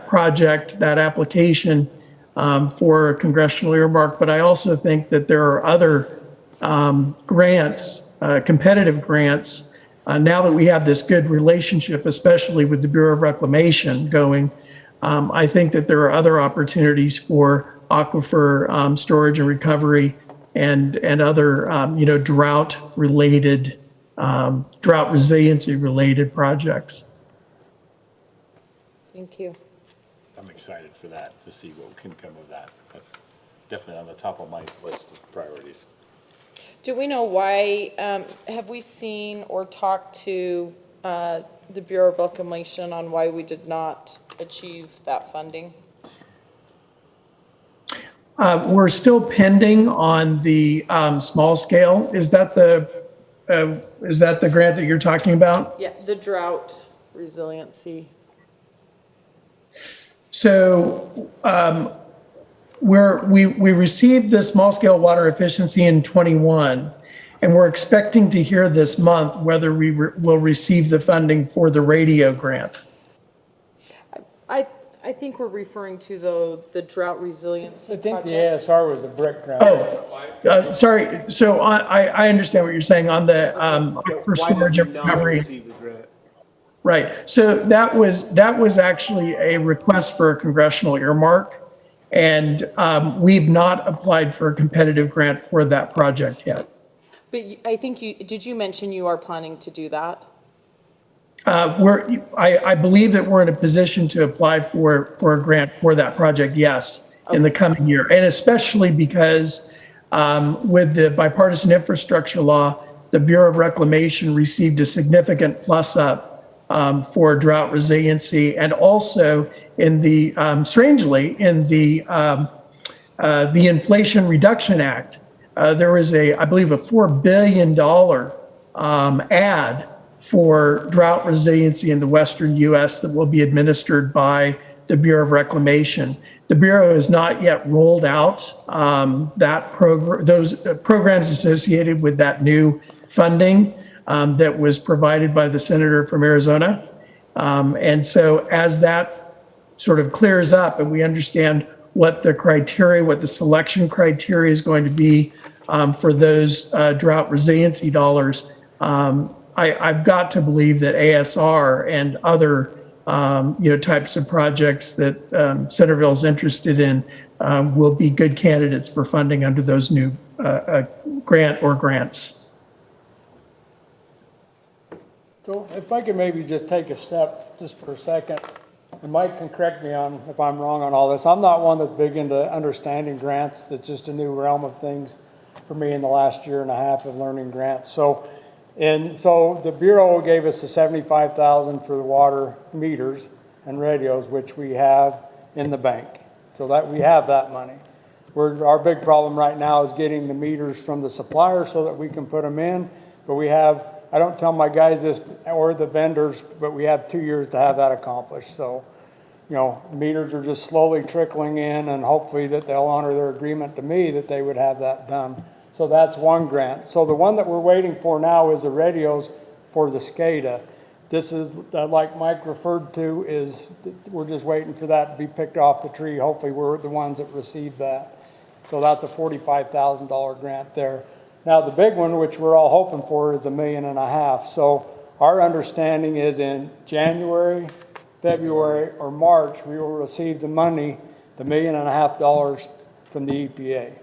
project, that application for a congressional earmark. But I also think that there are other grants, competitive grants, now that we have this good relationship, especially with the Bureau of Reclamation going. I think that there are other opportunities for aquifer storage and recovery and other, drought resiliency related projects. Thank you. I'm excited for that, to see what can come of that. That's definitely on the top of my list of priorities. Do we know why, have we seen or talked to the Bureau of Reclamation on why we did not achieve that funding? We're still pending on the small scale. Is that the grant that you're talking about? Yeah, the drought resiliency? So we received the small-scale water efficiency in '21, and we're expecting to hear this month whether we will receive the funding for the radio grant. I think we're referring to the drought resiliency I think the projects. ASR was a brick grant. Oh, sorry. So I understand what you're saying on the for Why did storage you and not recovery. receive the grant? Right. So that was actually a request for a congressional earmark, and we've not applied for a competitive grant for that project yet. But I think did you mention you are planning to do that? I believe that we're in a position to apply for a grant for that project, yes, in the coming year. And especially because with the bipartisan infrastructure law, the Bureau of Reclamation received a significant plus up for drought resiliency, and also in the, strangely, in the Inflation Reduction Act, there was I believe a $4 billion ad for drought resiliency in the Western U.S. that will be administered by the Bureau of Reclamation. The Bureau has not yet rolled out those programs associated with that new funding that was provided by the senator from Arizona. And so as that sort of clears up and we understand what the criteria, what the selection criteria is going to be for those drought resiliency dollars, I've got to believe that ASR and other types of projects that Centerville is interested in will be good candidates for funding under those new grant or grants. So if I could maybe just take a step just for a second, and Mike can correct me on if I'm wrong on all this. I'm not one that's big into understanding grants. That's just a new realm of things for me in the last year and a half of learning grants. So the Bureau gave us the $75,000 for the water meters and radios, which we have in the bank. So that we have that money. Our big problem right now is getting the meters from the supplier so that we can put them in. But I don't tell my guys this or the vendors, but we have 2 years to have that accomplished. So, meters are just slowly trickling in, and hopefully that they'll honor their agreement to me that they would have that done. So that's one grant. So the one that we're waiting for now is the radios for the SCADA. This is, like Mike referred to, we're just waiting for that to be picked off the tree. Hopefully we're the ones that receive that. So that's a $45,000 grant there. Now the big one, which we're all hoping for, is $1.5 million. So our understanding is in January, February, or March, we will receive the money, the $1.5 million from the EPA.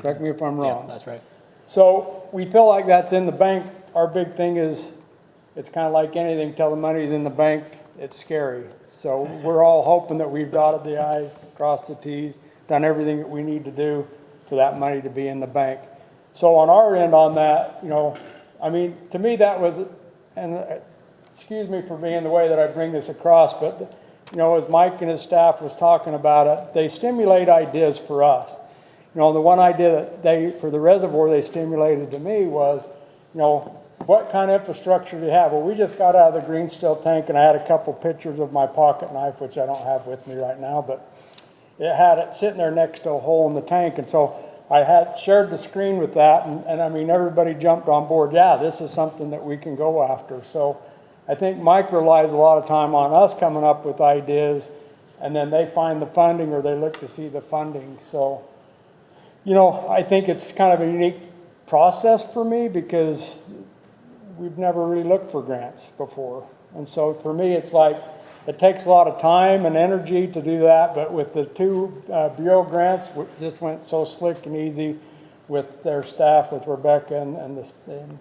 Correct me if I'm wrong. Yeah, that's right. So we feel like that's in the bank. Our big thing is, it's kind of like anything, till the money's in the bank, it's scary. So we're all hoping that we've dotted the I's, crossed the T's, done everything that we need to do for that money to be in the bank. So on our end on that, to me that was, and excuse me for being the way that I bring this across, but as Mike and his staff was talking about it, they stimulate ideas for us. The one idea that for the reservoir they stimulated to me was, what kind of infrastructure do you have? Well, we just got out of the green steel tank, and I had a couple pictures of my pocket knife, which I don't have with me right now, but it had it sitting there next to a hole in the tank. And so I had shared the screen with that, and everybody jumped on board. Yeah, this is something that we can go after. So I think Mike relies a lot of time on us coming up with ideas, and then they find the funding or they look to see the funding. So, I think it's kind of a unique process for me because we've never really looked for grants before. And so for me, it's like, it takes a lot of time and energy to do that, but with the two Bureau grants, it just went so slick and easy with their staff, with Rebecca and the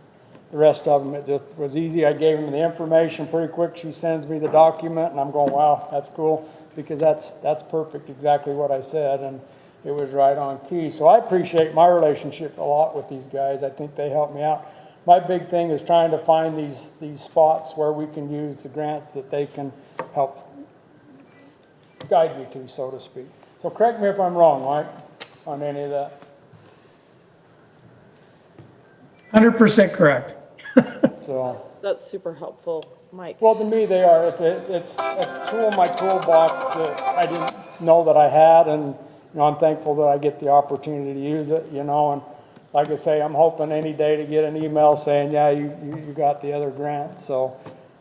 rest of them. It just was easy. I gave them the information pretty quick. She sends me the document, and I'm going, wow, that's cool, because that's perfect, exactly what I said, and it was right on key. So I appreciate my relationship a lot with these guys. I think they help me out. My big thing is trying to find these spots where we can use the grants that they can help guide me to, so to speak. So correct me if I'm wrong, Mike, on any of that. 100% correct. So That's super helpful. Mike? Well, to me, they are. It's a tool in my toolbox that I didn't know that I had, and, I'm thankful that I get the opportunity to use it, and like I say, I'm hoping any day to get an email saying, yeah, you got the other grant, so,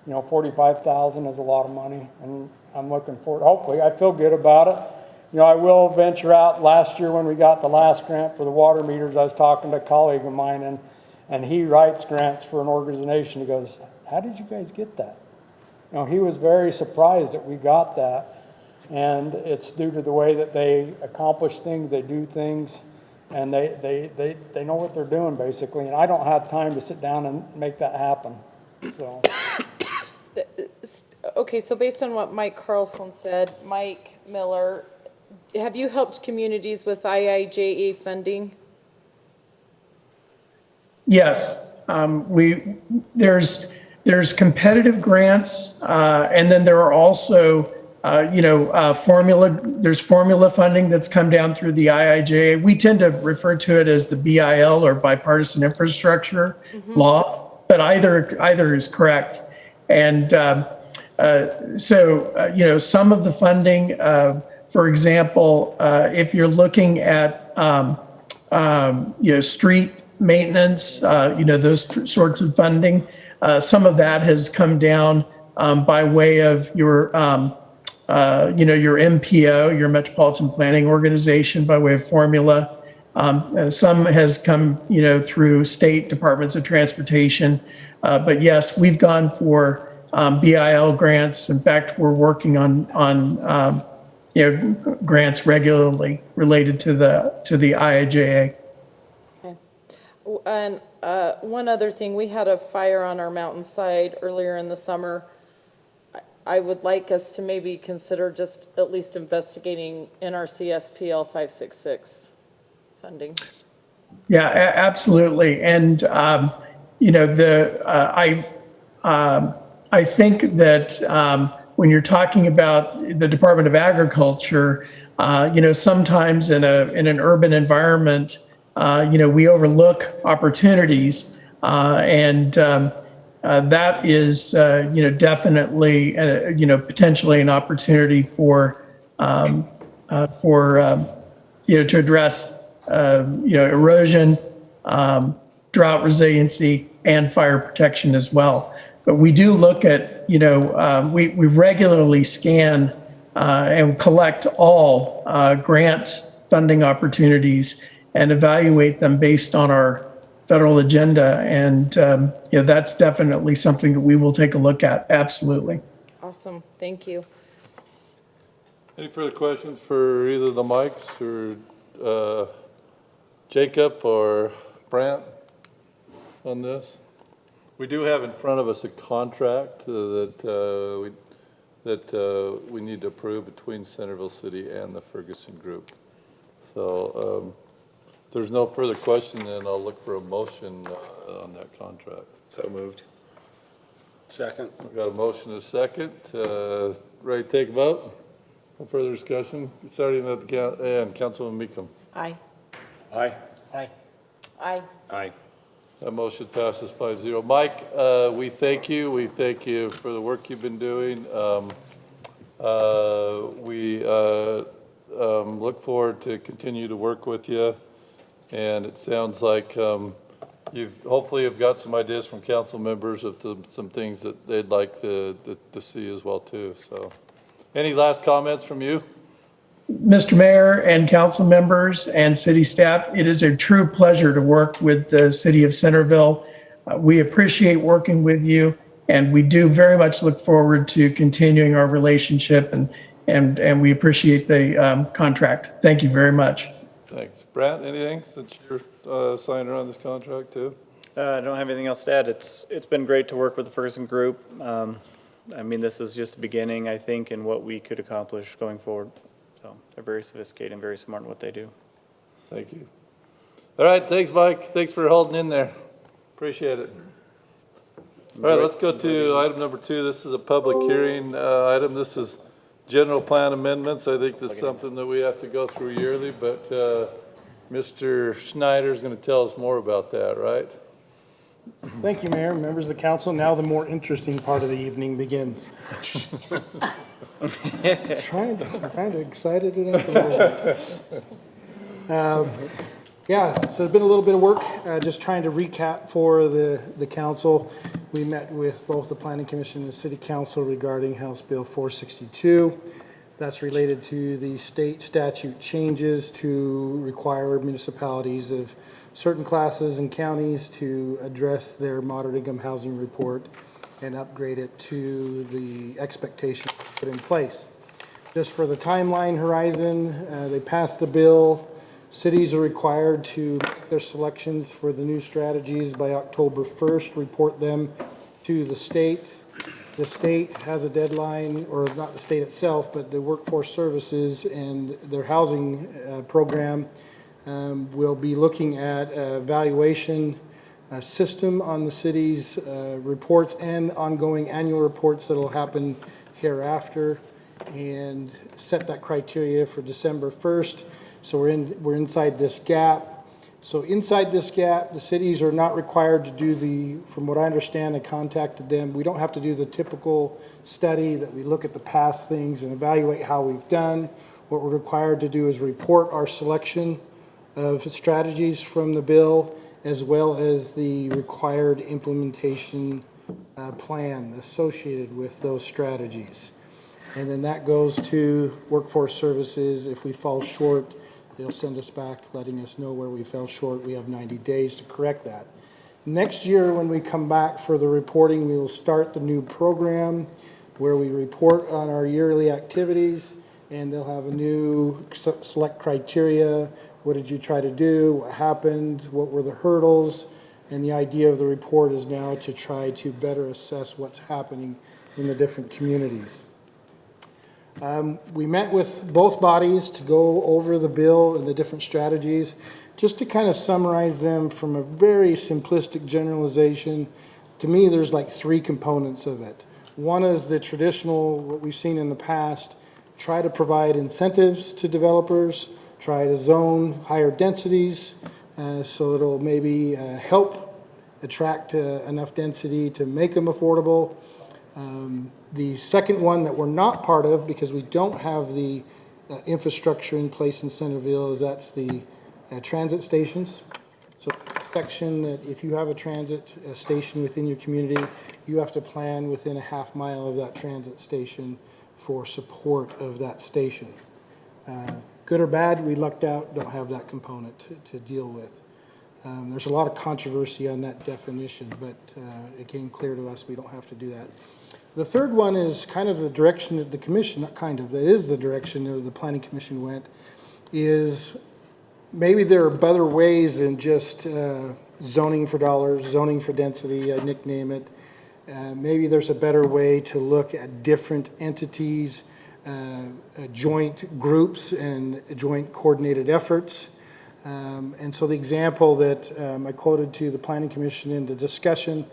45,000 is a lot of money, and I'm looking forward, hopefully, I feel good about it. I will venture out. Last year when we got the last grant for the water meters, I was talking to a colleague of mine, and he writes grants for an organization. He goes, how did you guys get that? He was very surprised that we got that, and it's due to the way that they accomplish things, they do things, and they know what they're doing, basically, and I don't have time to sit down and make that happen, so. Okay, so based on what Mike Carlson said, Mike Miller, have you helped communities with IIJA funding? Yes, there's competitive grants, and then there are also, there's formula funding that's come down through the IIJA. We tend to refer to it as the BIL, or bipartisan infrastructure law, but either is correct. And some of the funding, for example, if you're looking at, street maintenance, those sorts of funding, some of that has come down by way of your MPO, your Metropolitan Planning Organization, by way of formula. Some has come, through state departments of transportation. But yes, we've gone for BIL grants. In fact, we're working on grants regularly related to the IIJA. Okay. And one other thing, we had a fire on our mountainside earlier in the summer. I would like us to maybe consider just at least investigating NRCS-PL 566 funding. Yeah, absolutely. And, I think that when you're talking about the Department of Agriculture, sometimes in an urban environment, we overlook opportunities, and that is, definitely, potentially an opportunity for to address, erosion, drought resiliency, and fire protection as well. But we do look at, we regularly scan and collect all grant funding opportunities and evaluate them based on our federal agenda. And, that's definitely something that we will take a look at. Absolutely. Awesome. Thank you. Any further questions for either the Mikes or Jacob or Brant on this? We do have in front of us a contract that we need to approve between Centerville City and the Ferguson Group. So if there's no further question, then I'll look for a motion on that contract. So moved. Second. We've got a motion and a second. Ready to take a vote? No further discussion? Starting at the end, Councilman Meekum. Aye. Aye. Aye. Aye. Aye. That motion passes 5-0. Mike, we thank you. We thank you for the work you've been doing. We look forward to continue to work with you. And it sounds like you've hopefully have got some ideas from council members of some things that they'd like to see as well too. So, any last comments from you? Mr. Mayor and council members and city staff, it is a true pleasure to work with the city of Centerville. We appreciate working with you, and we do very much look forward to continuing our relationship, and we appreciate the contract. Thank you very much. Thanks. Brant, anything since you're signing on this contract too? I don't have anything else to add. It's been great to work with the Ferguson Group. This is just the beginning, I think, in what we could accomplish going forward. So they're very sophisticated and very smart in what they do. Thank you. All right, thanks, Mike. Thanks for holding in there. Appreciate it. All right, let's go to item number 2. This is a public hearing item. This is general plan amendments. I think this is something that we have to go through yearly, but Mr. Schneider is going to tell us more about that, right? Thank you, Mayor, members of the council. Now the more interesting part of the evening begins. Trying to excited it up a little bit. Yeah, so it's been a little bit of work, just trying to recap for the council. We met with both the Planning Commission and the City Council regarding House Bill 462. That's related to the state statute changes to require municipalities of certain classes and counties to address their moderate income housing report and upgrade it to the expectations put in place. Just for the timeline horizon, they passed the bill. Cities are required to make their selections for the new strategies by October 1st, report them to the state. The state has a deadline, or not the state itself, but the Workforce Services and their housing program will be looking at a valuation system on the city's reports and ongoing annual reports that will happen hereafter, and set that criteria for December 1st. So we're inside this gap. So inside this gap, the cities are not required to do from what I understand, I contacted them, we don't have to do the typical study that we look at the past things and evaluate how we've done. What we're required to do is report our selection of strategies from the bill, as well as the required implementation plan associated with those strategies. And then that goes to Workforce Services. If we fall short, they'll send us back, letting us know where we fell short. We have 90 days to correct that. Next year, when we come back for the reporting, we will start the new program where we report on our yearly activities, and they'll have a new select criteria. What did you try to do? What happened? What were the hurdles? And the idea of the report is now to try to better assess what's happening in the different communities. We met with both bodies to go over the bill and the different strategies, just to kind of summarize them from a very simplistic generalization. To me, there's like three components of it. One is the traditional, what we've seen in the past, try to provide incentives to developers, try to zone higher densities, so it'll maybe help attract enough density to make them affordable. The second one that we're not part of, because we don't have the infrastructure in place in Centerville, is that's the transit stations. So section that if you have a transit station within your community, you have to plan within a half mile of that transit station for support of that station. Good or bad, we lucked out, don't have that component to deal with. There's a lot of controversy on that definition, but it came clear to us we don't have to do that. The third one is kind of the direction that the commission, not kind of, that is the direction that the Planning Commission went, is maybe there are better ways than just zoning for dollars, zoning for density, I nickname it. Maybe there's a better way to look at different entities, joint groups and joint coordinated efforts. And so the example that I quoted to the Planning Commission in the discussion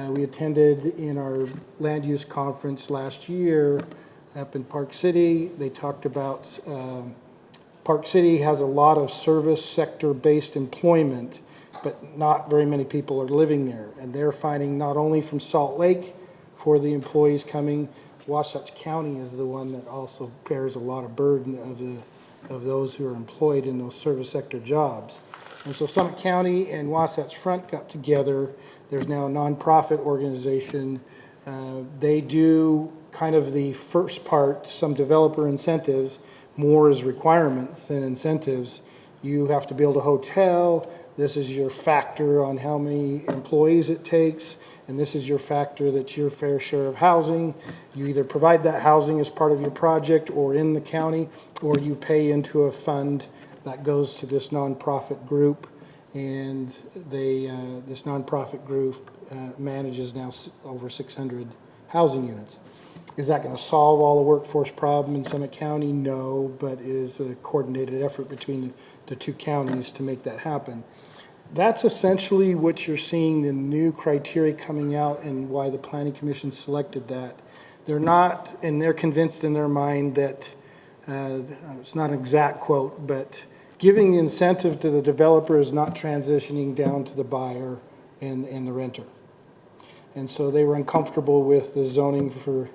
we attended in our land use conference last year up in Park City, they talked about Park City has a lot of service sector-based employment, but not very many people are living there. And they're finding not only from Salt Lake for the employees coming, Wasatch County is the one that also bears a lot of burden of those who are employed in those service sector jobs. And so Summit County and Wasatch Front got together. There's now a nonprofit organization. They do kind of the first part, some developer incentives, more as requirements than incentives. You have to build a hotel. This is your factor on how many employees it takes, and this is your factor that's your fair share of housing. You either provide that housing as part of your project or in the county, or you pay into a fund that goes to this nonprofit group, and this nonprofit group manages now over 600 housing units. Is that going to solve all the workforce problem in Summit County? No, but it is a coordinated effort between the two counties to make that happen. That's essentially what you're seeing, the new criteria coming out and why the Planning Commission selected that. They're not, and they're convinced in their mind that, it's not an exact quote, but giving the incentive to the developer is not transitioning down to the buyer and the renter. And so they were uncomfortable with the zoning for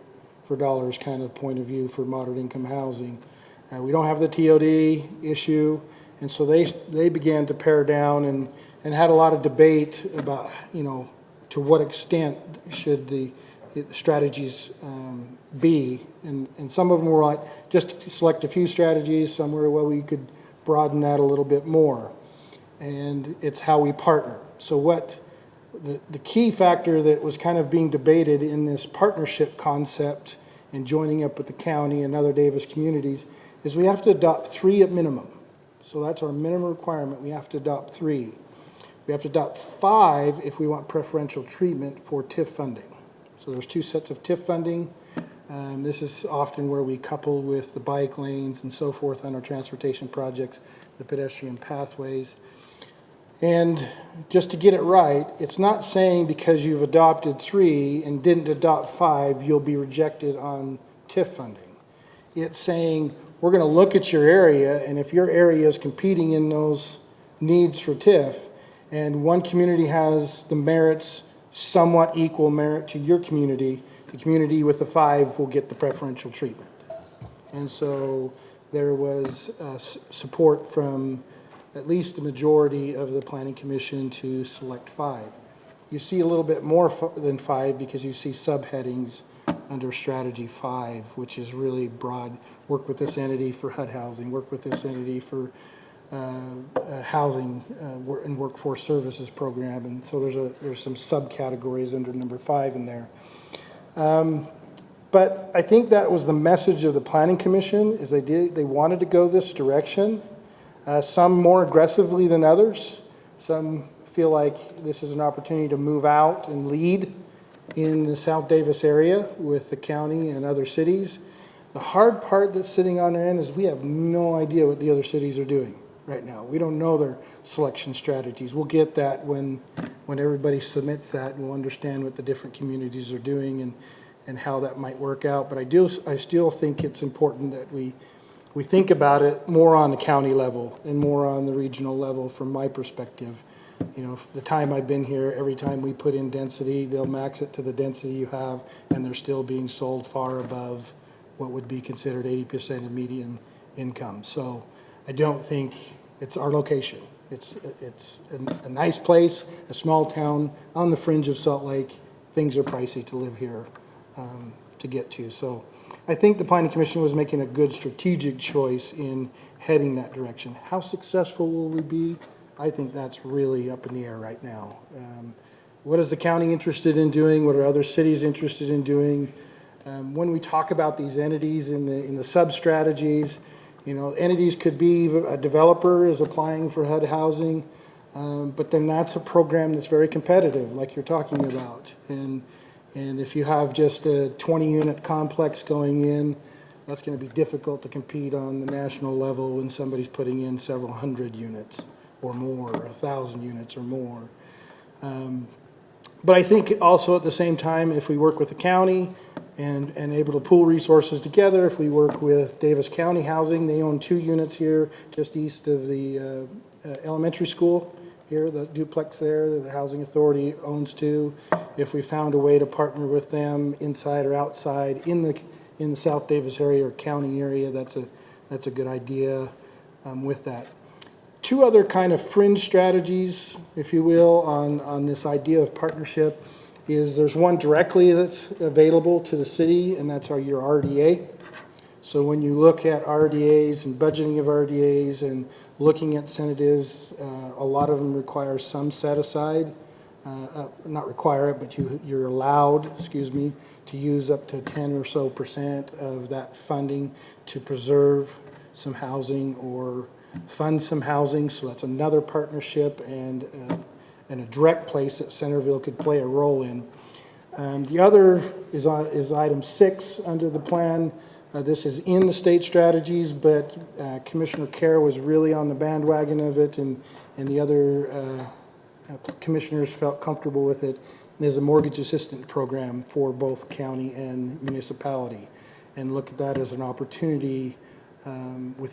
dollars kind of point of view for moderate income housing. We don't have the TOD issue, and so they began to pare down and had a lot of debate about, to what extent should the strategies be. And some of them were like, just to select a few strategies. Some were, well, we could broaden that a little bit more. And it's how we partner. So what the key factor that was kind of being debated in this partnership concept and joining up with the county and other Davis communities is we have to adopt 3 at minimum. So that's our minimum requirement. We have to adopt 3. We have to adopt 5 if we want preferential treatment for TIF funding. So there's 2 sets of TIF funding. This is often where we couple with the bike lanes and so forth on our transportation projects, the pedestrian pathways. And just to get it right, it's not saying because you've adopted 3 and didn't adopt 5, you'll be rejected on TIF funding. It's saying we're going to look at your area, and if your area is competing in those needs for TIF, and one community has the merits, somewhat equal merit to your community, the community with the 5 will get the preferential treatment. And so there was support from at least the majority of the Planning Commission to select 5. You see a little bit more than 5 because you see subheadings under Strategy 5, which is really broad. Work with this entity for HUD housing, work with this entity for housing and workforce services program. And so there's some subcategories under number 5 in there. But I think that was the message of the Planning Commission is they wanted to go this direction. Some more aggressively than others. Some feel like this is an opportunity to move out and lead in the South Davis area with the county and other cities. The hard part that's sitting on their end is we have no idea what the other cities are doing right now. We don't know their selection strategies. We'll get that when everybody submits that, and we'll understand what the different communities are doing and how that might work out. But I still think it's important that we think about it more on the county level and more on the regional level from my perspective. The time I've been here, every time we put in density, they'll max it to the density you have, and they're still being sold far above what would be considered 80% of median income. So I don't think it's our location. It's a nice place, a small town on the fringe of Salt Lake. Things are pricey to live here to get to. So I think the Planning Commission was making a good strategic choice in heading that direction. How successful will we be? I think that's really up in the air right now. What is the county interested in doing? What are other cities interested in doing? When we talk about these entities in the sub-strategies, entities could be a developer is applying for HUD housing, but then that's a program that's very competitive, like you're talking about. And if you have just a 20-unit complex going in, that's going to be difficult to compete on the national level when somebody's putting in several hundred units or more, 1,000 units or more. But I think also at the same time, if we work with the county and able to pool resources together, if we work with Davis County Housing, they own 2 units here just east of the elementary school here, the duplex there, the Housing Authority owns 2. If we found a way to partner with them inside or outside in the South Davis area or county area, that's a good idea with that. 2 other kind of fringe strategies, if you will, on this idea of partnership is there's one directly that's available to the city, and that's your RDA. So when you look at RDAs and budgeting of RDAs and looking at incentives, a lot of them require some set aside. Not require it, but you're allowed, to use up to 10 or so % of that funding to preserve some housing or fund some housing. So that's another partnership and a direct place that Centerville could play a role in. The other is item 6 under the plan. This is in the state strategies, but Commissioner Kerr was really on the bandwagon of it, and the other commissioners felt comfortable with it. There's a mortgage assistance program for both county and municipality, and look at that as an opportunity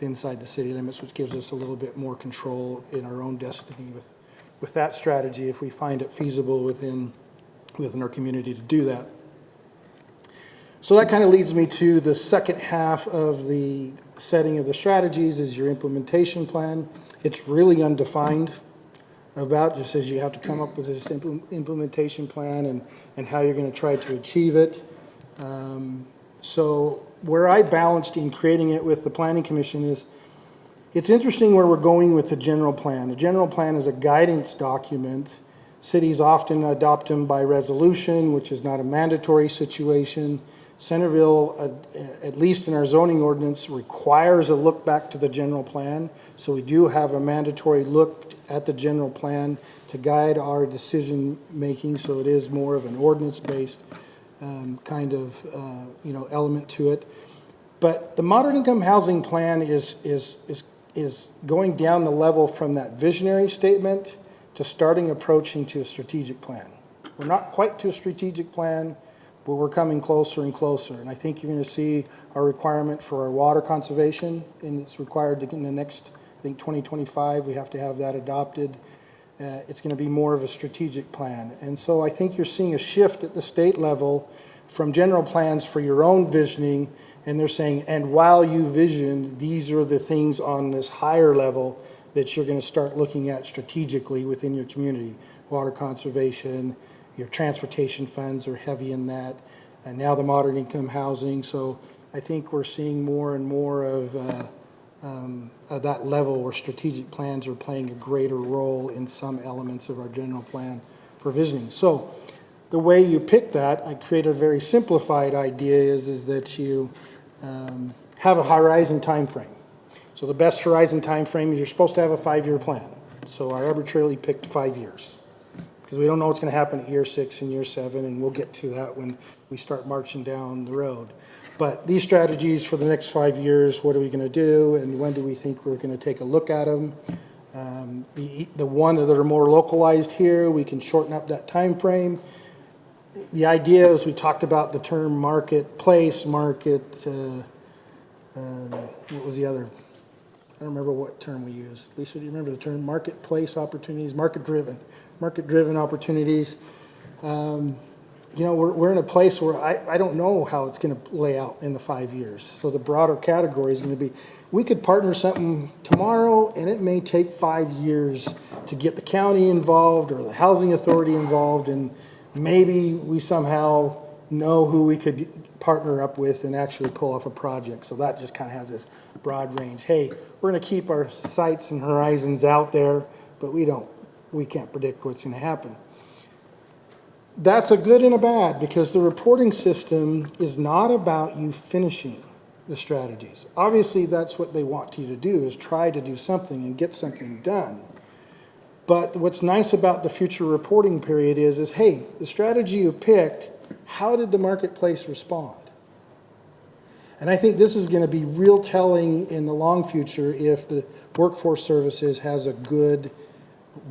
inside the city limits, which gives us a little bit more control in our own destiny with that strategy if we find it feasible within within our community to do that. So that kind of leads me to the second half of the setting of the strategies is your implementation plan. It's really undefined about, just as you have to come up with this implementation plan and how you're going to try to achieve it. So where I balanced in creating it with the Planning Commission is, it's interesting where we're going with the general plan. The general plan is a guidance document. Cities often adopt them by resolution, which is not a mandatory situation. Centerville, at least in our zoning ordinance, requires a look back to the general plan. So we do have a mandatory look at the general plan to guide our decision making. So it is more of an ordinance-based kind of element to it. But the moderate income housing plan is going down the level from that visionary statement to starting approaching to a strategic plan. We're not quite to a strategic plan, but we're coming closer and closer. And I think you're going to see our requirement for our water conservation, and it's required in the next, I think 2025, we have to have that adopted. It's going to be more of a strategic plan. And so I think you're seeing a shift at the state level from general plans for your own visioning, and they're saying, and while you vision, these are the things on this higher level that you're going to start looking at strategically within your community. Water conservation, your transportation funds are heavy in that, and now the moderate income housing. So I think we're seeing more and more of that level where strategic plans are playing a greater role in some elements of our general plan for visioning. So the way you pick that, I created a very simplified idea is that you have a horizon time frame. So the best horizon time frame is you're supposed to have a 5-year plan. So I arbitrarily picked 5 years, because we don't know what's going to happen at year 6 and year 7, and we'll get to that when we start marching down the road. But these strategies for the next 5 years, what are we going to do, and when do we think we're going to take a look at them? The one that are more localized here, we can shorten up that time frame. The idea is we talked about the term marketplace, what was the other? I don't remember what term we used. Lisa, do you remember the term? Marketplace opportunities, market-driven opportunities. We're in a place where I don't know how it's going to lay out in the 5 years. So the broader category is going to be, we could partner something tomorrow, and it may take 5 years to get the county involved or the housing authority involved, and maybe we somehow know who we could partner up with and actually pull off a project. So that just kind of has this broad range. Hey, we're going to keep our sights and horizons out there, but we can't predict what's going to happen. That's a good and a bad, because the reporting system is not about you finishing the strategies. Obviously, that's what they want you to do, is try to do something and get something done. But what's nice about the future reporting period is hey, the strategy you picked, how did the marketplace respond? And I think this is going to be real telling in the long future if the Workforce Services has a good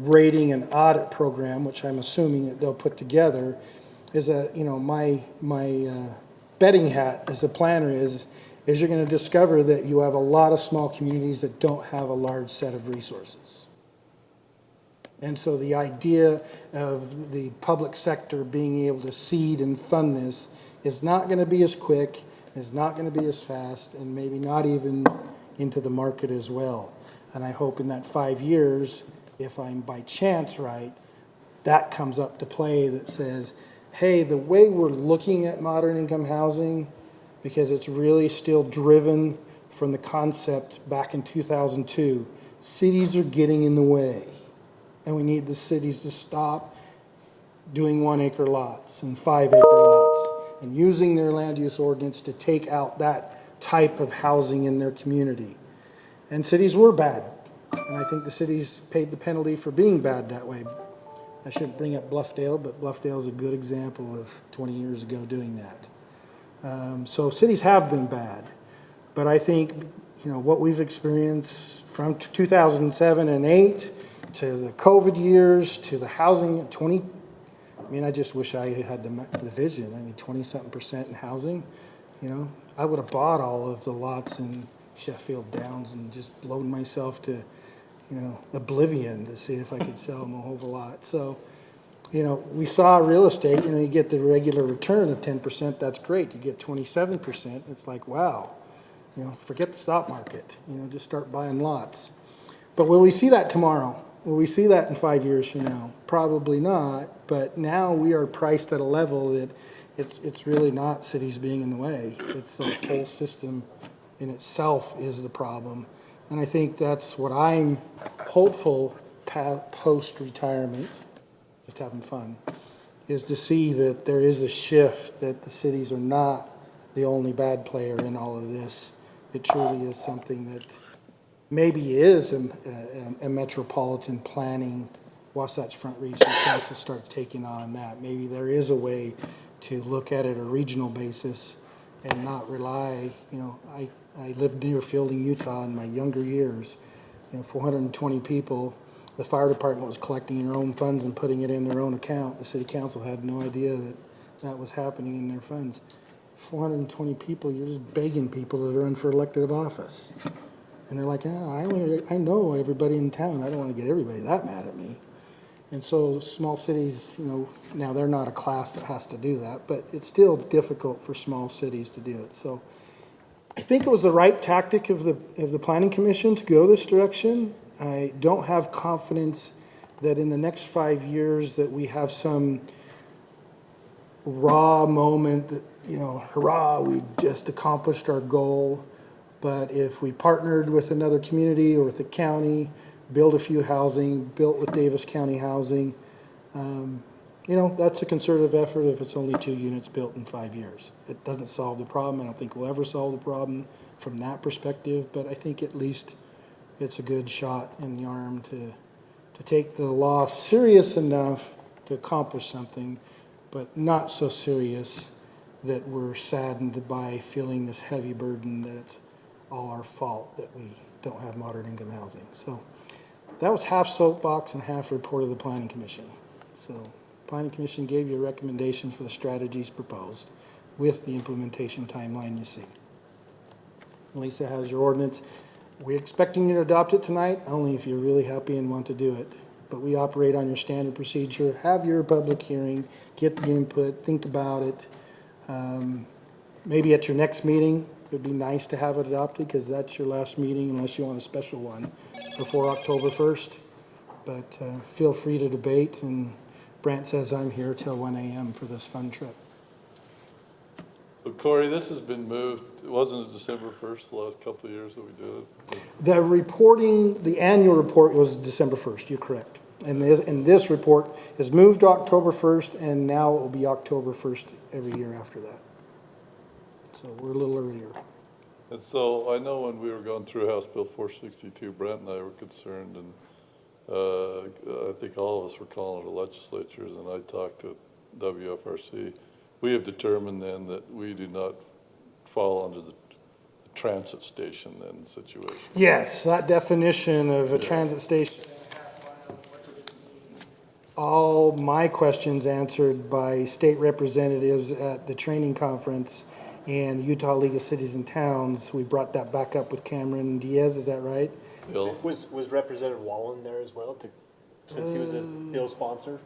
rating and audit program, which I'm assuming that they'll put together. Is that, my betting hat as a planner is you're going to discover that you have a lot of small communities that don't have a large set of resources. And so the idea of the public sector being able to seed and fund this is not going to be as quick, is not going to be as fast, and maybe not even into the market as well. And I hope in that 5 years, if I'm by chance right, that comes up to play that says, hey, the way we're looking at modern income housing, because it's really still driven from the concept back in 2002, cities are getting in the way. And we need the cities to stop doing 1-acre lots and 5-acre lots and using their land use ordinance to take out that type of housing in their community. And cities were bad. And I think the cities paid the penalty for being bad that way. I shouldn't bring up Bluffdale, but Bluffdale is a good example of 20 years ago doing that. So cities have been bad. But I think, what we've experienced from 2007 and 8 to the COVID years, to the housing, I just wish I had the vision. 20-something% in housing, I would have bought all of the lots in Sheffield Downs and just blown myself to, oblivion to see if I could sell them a whole lot. So we saw real estate, you get the regular return of 10%, that's great. You get 27%, it's like, wow. Forget the stock market, just start buying lots. But will we see that tomorrow? Will we see that in 5 years from now? Probably not, but now we are priced at a level that it's really not cities being in the way. It's the whole system in itself is the problem. And I think that's what I'm hopeful post-retirement, just having fun, is to see that there is a shift, that the cities are not the only bad player in all of this. It truly is something that maybe is a metropolitan planning, Wasatch Front Regional Council starts taking on that. Maybe there is a way to look at it at a regional basis and not rely, I lived near Fielding, Utah in my younger years, 420 people. The fire department was collecting their own funds and putting it in their own account. The city council had no idea that that was happening in their funds. 420 people, you're just begging people to run for elective office. And they're like, I know everybody in town. I don't want to get everybody that mad at me. And so small cities, now they're not a class that has to do that, but it's still difficult for small cities to do it. So I think it was the right tactic of the Planning Commission to go this direction. I don't have confidence that in the next 5 years that we have some raw moment that, hurrah, we just accomplished our goal. But if we partnered with another community or with the county, build a few housing, built with Davis County Housing, that's a concerted effort if it's only 2 units built in 5 years. It doesn't solve the problem. I don't think we'll ever solve the problem from that perspective, but I think at least it's a good shot in the arm to take the law serious enough to accomplish something, but not so serious that we're saddened by feeling this heavy burden that it's all our fault that we don't have moderate income housing. So that was half soapbox and half report of the Planning Commission. So Planning Commission gave you a recommendation for the strategies proposed with the implementation timeline you see. Lisa has your ordinance. We're expecting you to adopt it tonight, only if you're really happy and want to do it. But we operate on your standard procedure. Have your public hearing, get the input, think about it. Maybe at your next meeting, it would be nice to have it adopted because that's your last meeting unless you want a special one before October 1st. But feel free to debate, and Brant says I'm here till 1 a.m. for this fun trip. Well, Corey, this has been moved, wasn't it December 1st, the last couple of years that we did it? The reporting, the annual report was December 1st, you're correct. And this report is moved to October 1st, and now it will be October 1st every year after that. So we're a little earlier. And so I know when we were going through House Bill 462, Brent and I were concerned, and I think all of us were calling the legislatures, and I talked to WFRC. We have determined then that we do not fall under the transit station then situation. Yes, that definition of a transit station. All my questions answered by state representatives at the training conference and Utah League of Cities and Towns. We brought that back up with Cameron Diaz, is that right? Bill? Was Representative Wallen there as well, since he was a bill sponsor?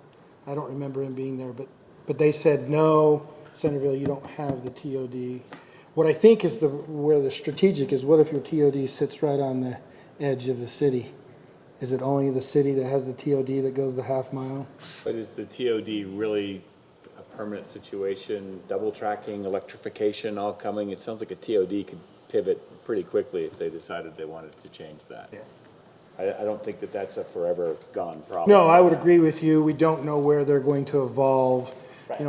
I don't remember him being there, but they said, no, Centerville, you don't have the TOD. What I think is where the strategic is, what if your TOD sits right on the edge of the city? Is it only the city that has the TOD that goes the half mile? But is the TOD really a permanent situation, double tracking, electrification all coming? It sounds like a TOD could pivot pretty quickly if they decided they wanted to change that. Yeah. I don't think that that's a forever gone problem. No, I would agree with you. We don't know where they're going to evolve.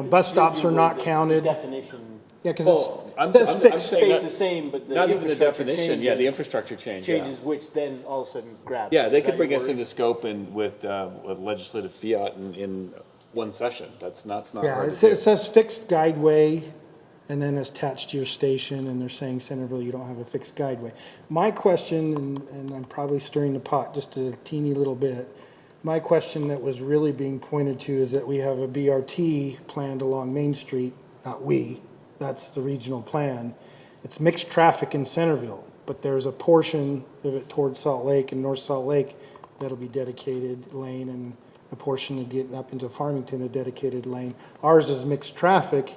Bus stops are not counted. Definition. Yeah, because I'm it's fixed. saying Stays not- the same, but the Not even the infrastructure definition, yeah, the changes- infrastructure change, yeah. changes, which then all of a sudden grabs. Yeah, they Is could that bring your us word? into scope and with legislative fiat in one session. That's not Yeah, hard it to do. says fixed guideway, and then it's attached to your station, and they're saying Centerville, you don't have a fixed guideway. My question, and I'm probably stirring the pot just a teeny little bit, my question that was really being pointed to is that we have a BRT planned along Main Street, not we, that's the regional plan. It's mixed traffic in Centerville, but there's a portion of it towards Salt Lake and North Salt Lake that'll be dedicated lane, and a portion of getting up into Farmington, a dedicated lane. Ours is mixed traffic.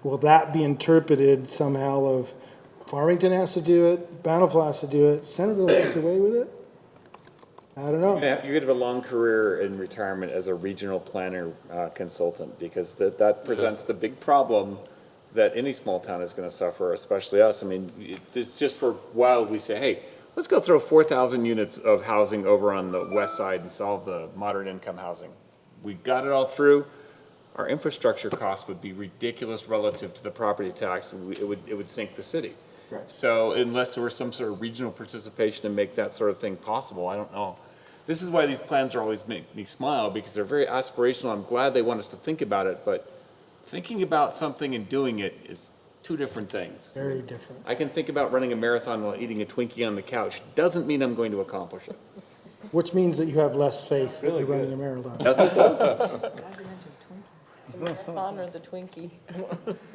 Will that be interpreted somehow of Farmington has to do it, Bountiful has to do it, Centerville gets away with it? I don't know. You're gonna have a long career in retirement as a regional planner consultant, because that presents the big problem that any small town is gonna suffer, especially us. I mean, it's just for a while, we say, hey, let's go throw 4,000 units of housing over on the west side and solve the moderate income housing. We got it all through. Our infrastructure costs would be ridiculous relative to the property tax. It would sink the city. Right. So unless there was some sort of regional participation to make that sort of thing possible, I don't know. This is why these plans are always make me smile, because they're very aspirational. I'm glad they want us to think about it, but thinking about something and doing it is two different things. Very different. I can think about running a marathon while eating a Twinkie on the couch. Doesn't mean I'm going to accomplish it. Which means that you have less faith that you're running a marathon. Doesn't it though? The marathon or the Twinkie?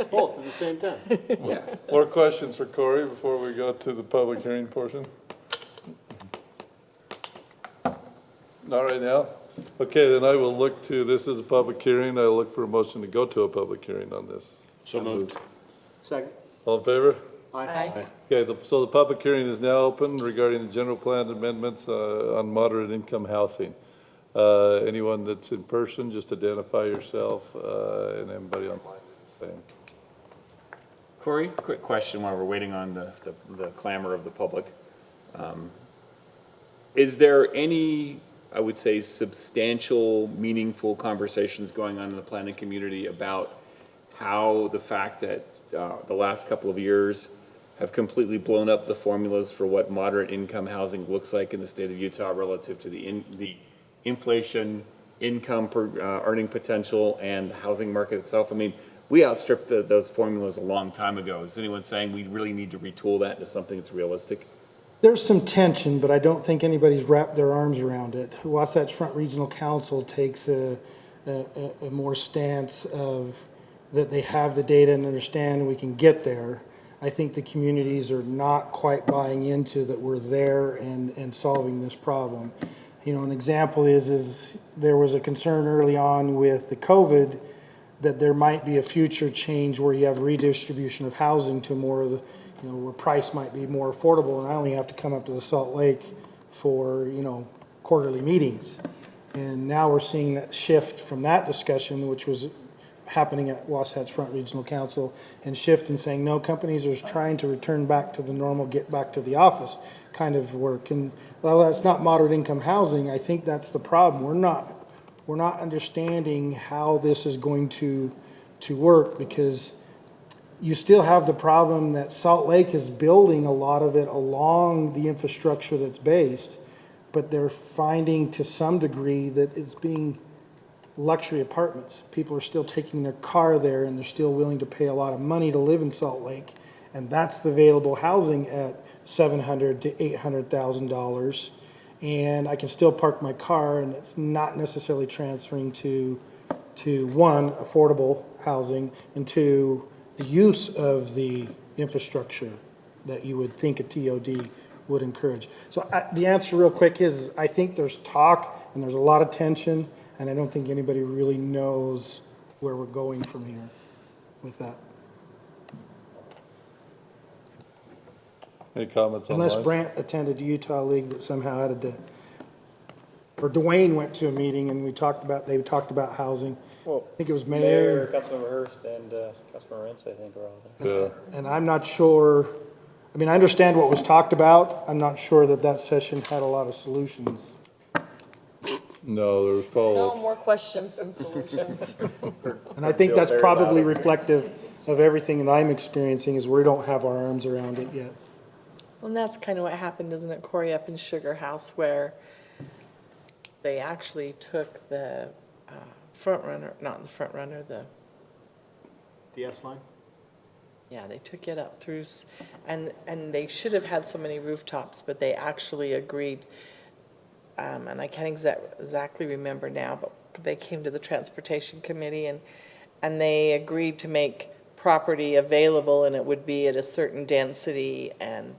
Both at the same time. Yeah. More questions for Corey before we go to the public hearing portion? Not right now? Okay, then I will look to, this is a public hearing, I'll look for a motion to go to a public hearing on this. So moved. Second. All in favor? Aye. Okay, so the public hearing is now open regarding the general plan amendments on moderate income housing. Anyone that's in person, just identify yourself, and anybody online, same. Corey, quick question while we're waiting on the clamor of the public. Is there any, I would say, substantial, meaningful conversations going on in the planning community about how the fact that the last couple of years have completely blown up the formulas for what moderate income housing looks like in the state of Utah relative to the inflation, income per earning potential, and housing market itself? I mean, we outstripped those formulas a long time ago. Is anyone saying we really need to retool that into something that's realistic? There's some tension, but I don't think anybody's wrapped their arms around it. Wasatch Front Regional Council takes a more stance of that they have the data and understand we can get there. I think the communities are not quite buying into that we're there and solving this problem. You know, an example is there was a concern early on with the COVID that there might be a future change where you have redistribution of housing to more of the, you know, where price might be more affordable, and I only have to come up to the Salt Lake for, you know, quarterly meetings. And now we're seeing that shift from that discussion, which was happening at Wasatch Front Regional Council, and shift in saying, no, companies are trying to return back to the normal, get back to the office kind of work. And while that's not moderate income housing, I think that's the problem. We're not understanding how this is going to work, because you still have the problem that Salt Lake is building a lot of it along the infrastructure that's based, but they're finding to some degree that it's being luxury apartments. People are still taking their car there, and they're still willing to pay a lot of money to live in Salt Lake, and that's the available housing at $700,000 to $800,000. And I can still park my car, and it's not necessarily transferring to one, affordable housing, and two, the use of the infrastructure that you would think a TOD would encourage. So the answer real quick is I think there's talk and there's a lot of tension, and I don't think anybody really knows where we're going from here with that. Any comments online? Unless Brant attended Utah League that somehow added that, or Dwayne went to a meeting and they talked about housing. Well, I think it was Mayor, Councilmember Hurst, and Councilmember Rentz, I think, are all there. Yeah. And I'm not sure, I mean, I understand what was talked about. I'm not sure that session had a lot of solutions. No, there was No follow-up. more questions than solutions. And I think that's probably reflective of everything that I'm experiencing is we don't have our arms around it yet. Well, and that's kind of what happened, isn't it, Corey, up in Sugar House, where they actually took the The S line? yeah, they took it up through, and they should have had so many rooftops, but they actually agreed, and I can't exactly remember now, but they came to the Transportation Committee and they agreed to make property available, and it would be at a certain density, and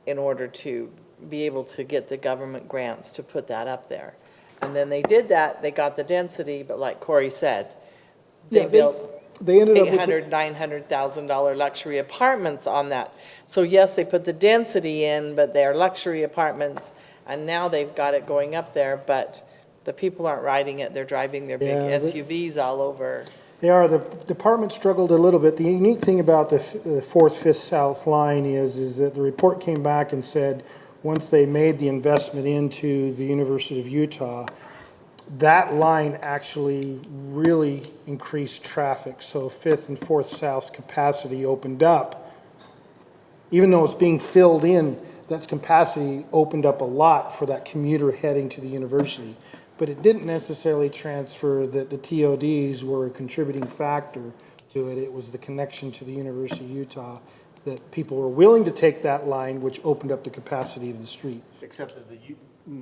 in order to be able to get the government grants to put that up there. And then they did that, they got the density, but like Corey said, Yeah, they built They ended up with, $800,000, $900,000 luxury apartments on that. So yes, they put the density in, but they're luxury apartments, and now they've got it going up there, but the people aren't riding it, they're driving their big Yeah, SUVs all over. they are, the department struggled a little bit. The unique thing about the Fourth, Fifth South line is that the report came back and said, once they made the investment into the University of Utah, that line actually really increased traffic. So Fifth and Fourth South's capacity opened up. Even though it's being filled in, that's capacity opened up a lot for that commuter heading to the university. But it didn't necessarily transfer that the TODs were a contributing factor to it. It was the connection to the University of Utah that people were willing to take that line, which opened up the capacity of the street. Except that the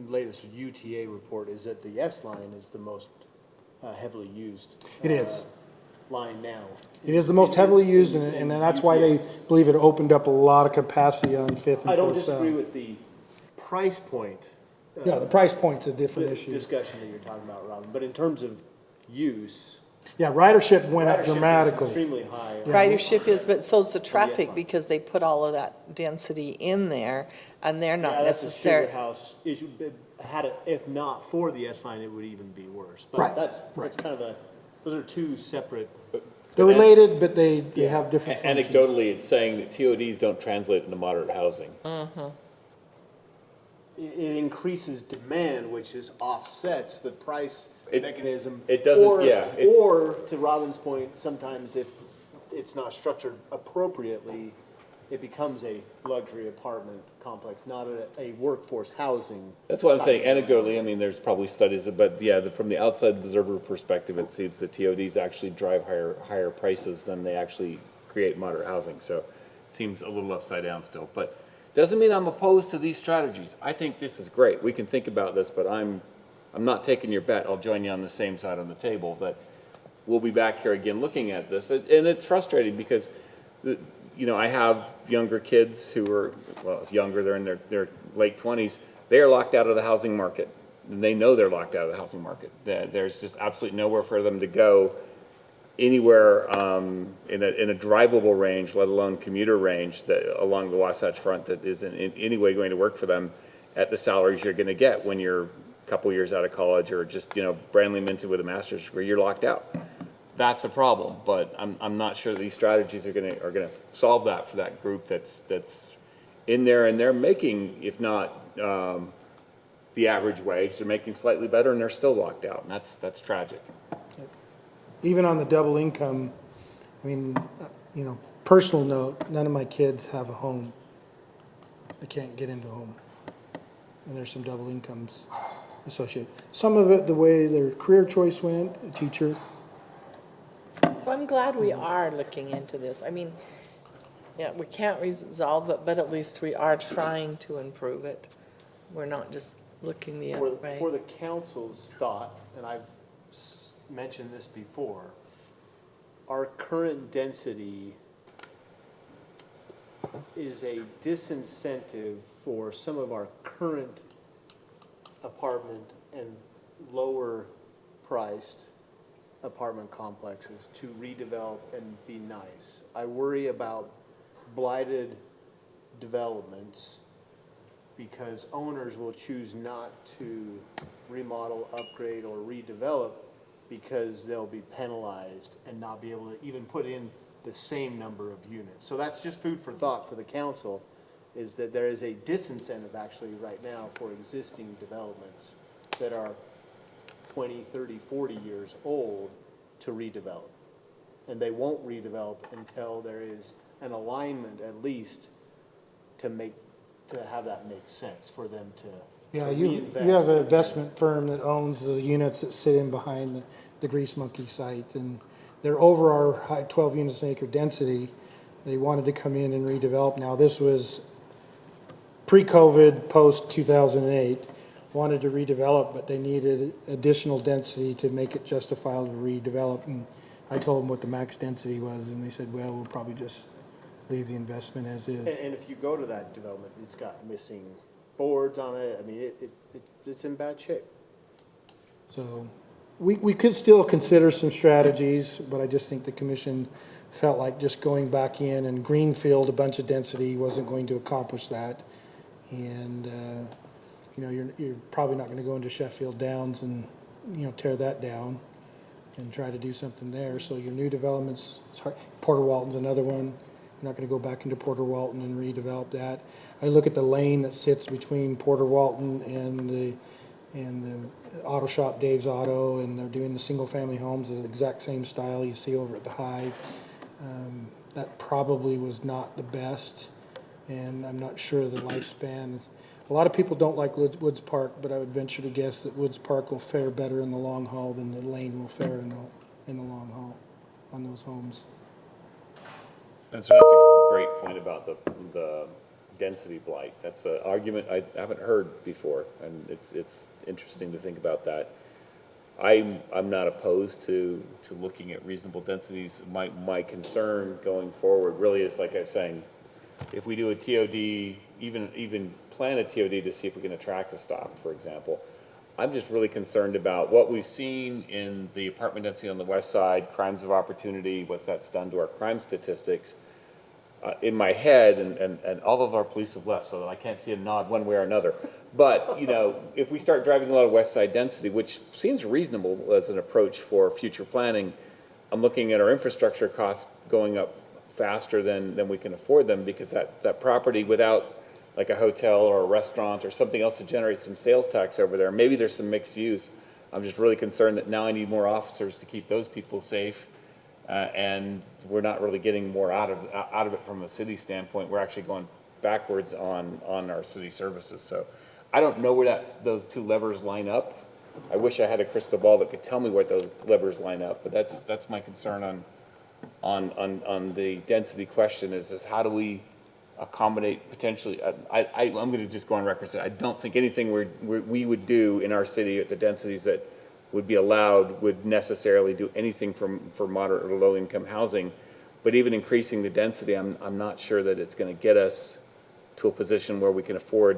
latest UTA report is that the S line is the most heavily used. It is. Line now. It is the most heavily used, and that's why they believe it opened up a lot of capacity on Fifth I and don't Fourth disagree South. with the price point. Yeah, the price point's a different the issue. discussion that you're talking about, Robin, but in terms of use. Yeah, ridership went up ridership is dramatically. extremely high. Ridership is, but so's the traffic, line. because they put all of that density in there, and they're not Yeah, that's a necessarily. Sugar House issue. Had it, if not for the S line, it would even be worse. But Right, that's kind of those are two separate. They're related, but they have different functions. Anecdotally, it's saying that TODs don't translate into moderate housing. It increases demand, which is offsets the price mechanism. it doesn't- or- yeah, it's- Or, to Robin's point, sometimes if it's not structured appropriately, it becomes a luxury apartment complex, not a workforce housing. That's why I'm saying anecdotally, I mean, there's probably studies, but yeah, from the outside observer perspective, it seems that TODs actually drive higher prices than they actually create moderate housing. So it seems a little upside down still, but doesn't mean I'm opposed to these strategies. I think this is great. We can think about this, but I'm not taking your bet. I'll join you on the same side on the table, but we'll be back here again looking at this. And it's frustrating because, you know, I have younger kids who are, well, it's younger, they're in their late 20s. They are locked out of the housing market. And they know they're locked out of the housing market. There's just absolutely nowhere for them to go anywhere in a drivable range, let alone commuter range, that along the Wasatch Front that isn't in any way going to work for them at the salaries you're going to get when you're a couple years out of college or just, you know, brand new minted with a master's degree. You're locked out. That's a problem, but I'm not sure these strategies are gonna solve that for that group that's in there, and they're making, if not the average wage, they're making slightly better, and they're still locked out, and that's tragic. Even on the double income, I mean, you know, personal note, none of my kids have a home. They can't get into a home. And there's some double incomes associated. Some of it, the way their career choice went, a teacher. So I'm glad we are looking into this. I mean, yeah, we can't resolve it, but at least we are trying to improve it. We're not just looking the other way. For the council's thought, and I've mentioned this before, our current density is a disincentive for some of our current apartment and lower priced apartment complexes to redevelop and be nice. I worry about blighted developments because owners will choose not to remodel, upgrade, or redevelop because they'll be penalized and not be able to even put in the same number of units. So that's just food for thought for the council, is that there is a disincentive actually right now for existing developments that are 20, 30, 40 years old to redevelop. And they won't redevelop until there is an alignment at least to have that make sense for them to Yeah, you reinvest. have an investment firm that owns the units that sit in behind the Grease Monkey site, and they're over our high 12 units an acre density. They wanted to come in and redevelop. Now, this was pre-COVID, post-2008, wanted to redevelop, but they needed additional density to make it justifiable to redevelop. And I told them what the max density was, and they said, well, we'll probably just leave the investment as is. And if you go to that development, it's got missing boards on it. I mean, it's in bad shape. So we could still consider some strategies, but I just think the commission felt like just going back in and greenfield a bunch of density wasn't going to accomplish that. And, you know, you're probably not going to go into Sheffield Downs and, you know, tear that down and try to do something there. So your new developments, it's hard. Porter Walton's another one. You're not going to go back into Porter Walton and redevelop that. I look at the lane that sits between Porter Walton and the auto shop, Dave's Auto, and they're doing the single-family homes, the exact same style you see over at the Hive. That probably was not the best, and I'm not sure the lifespan. A lot of people don't like Woods Park, but I would venture to guess that Woods Park will fare better in the long haul than the lane will fare in the long haul on those homes. And so that's a great point about the density blight. That's an argument I haven't heard before, and it's interesting to think about that. I'm not opposed to looking at reasonable densities. My concern going forward really is, like I was saying, if we do a TOD, even plan a TOD to see if we can attract a stop, for example, I'm just really concerned about what we've seen in the apartment density on the west side, crimes of opportunity, what that's done to our crime statistics. In my head, and all of our police have left, so I can't see a nod one way or another. But, you know, if we start driving a lot of west side density, which seems reasonable as an approach for future planning, I'm looking at our infrastructure costs going up faster than we can afford them, because that property without like a hotel or a restaurant or something else to generate some sales tax over there, maybe there's some mixed use. I'm just really concerned that now I need more officers to keep those people safe. And we're not really getting more out of it from a city standpoint. We're actually going backwards on our city services. So I don't know where those two levers line up. I wish I had a crystal ball that could tell me where those levers line up, but that's my concern on the density question is how do we accommodate potentially, I'm going to just go on record and say I don't think anything we would do in our city at the densities that would be allowed would necessarily do anything for moderate or low income housing. But even increasing the density, I'm not sure that it's going to get us to a position where we can afford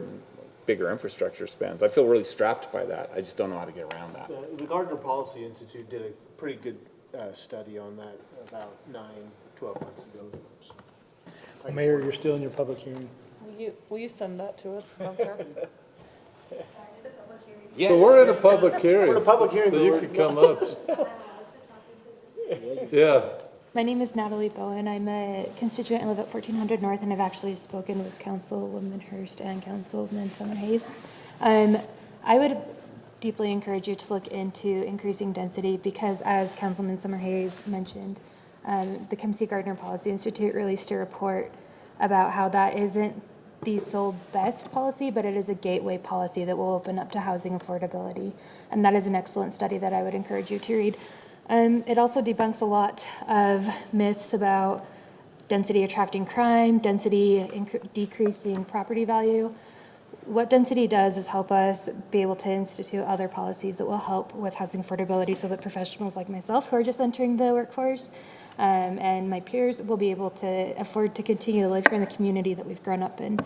bigger infrastructure spends. I feel really strapped by that. I just don't know how to get around that. The Gardner Policy Institute did a pretty good study on that about 12 months ago. Mayor, you're still in your public hearing. Will you send that to us, Spencer? So we're in a public hearing. We're in a public hearing, So you could come up. Yeah. My name is Natalie Bowen. I'm a constituent. I live at 1400 North, and I've actually spoken with Councilwoman Hurst and Councilman Summer Hayes. I would deeply encourage you to look into increasing density because, as Councilman Summer Hayes mentioned, the Kempsey Gardner Policy Institute released a report about how that isn't the sole best policy, but it is a gateway policy that will open up to housing affordability. And that is an excellent study that I would encourage you to read. It also debunks a lot of myths about density attracting crime, density decreasing property value. What density does is help us be able to institute other policies that will help with housing affordability so that professionals like myself who are just entering the workforce and my peers will be able to afford to continue to live here in the community that we've grown up in.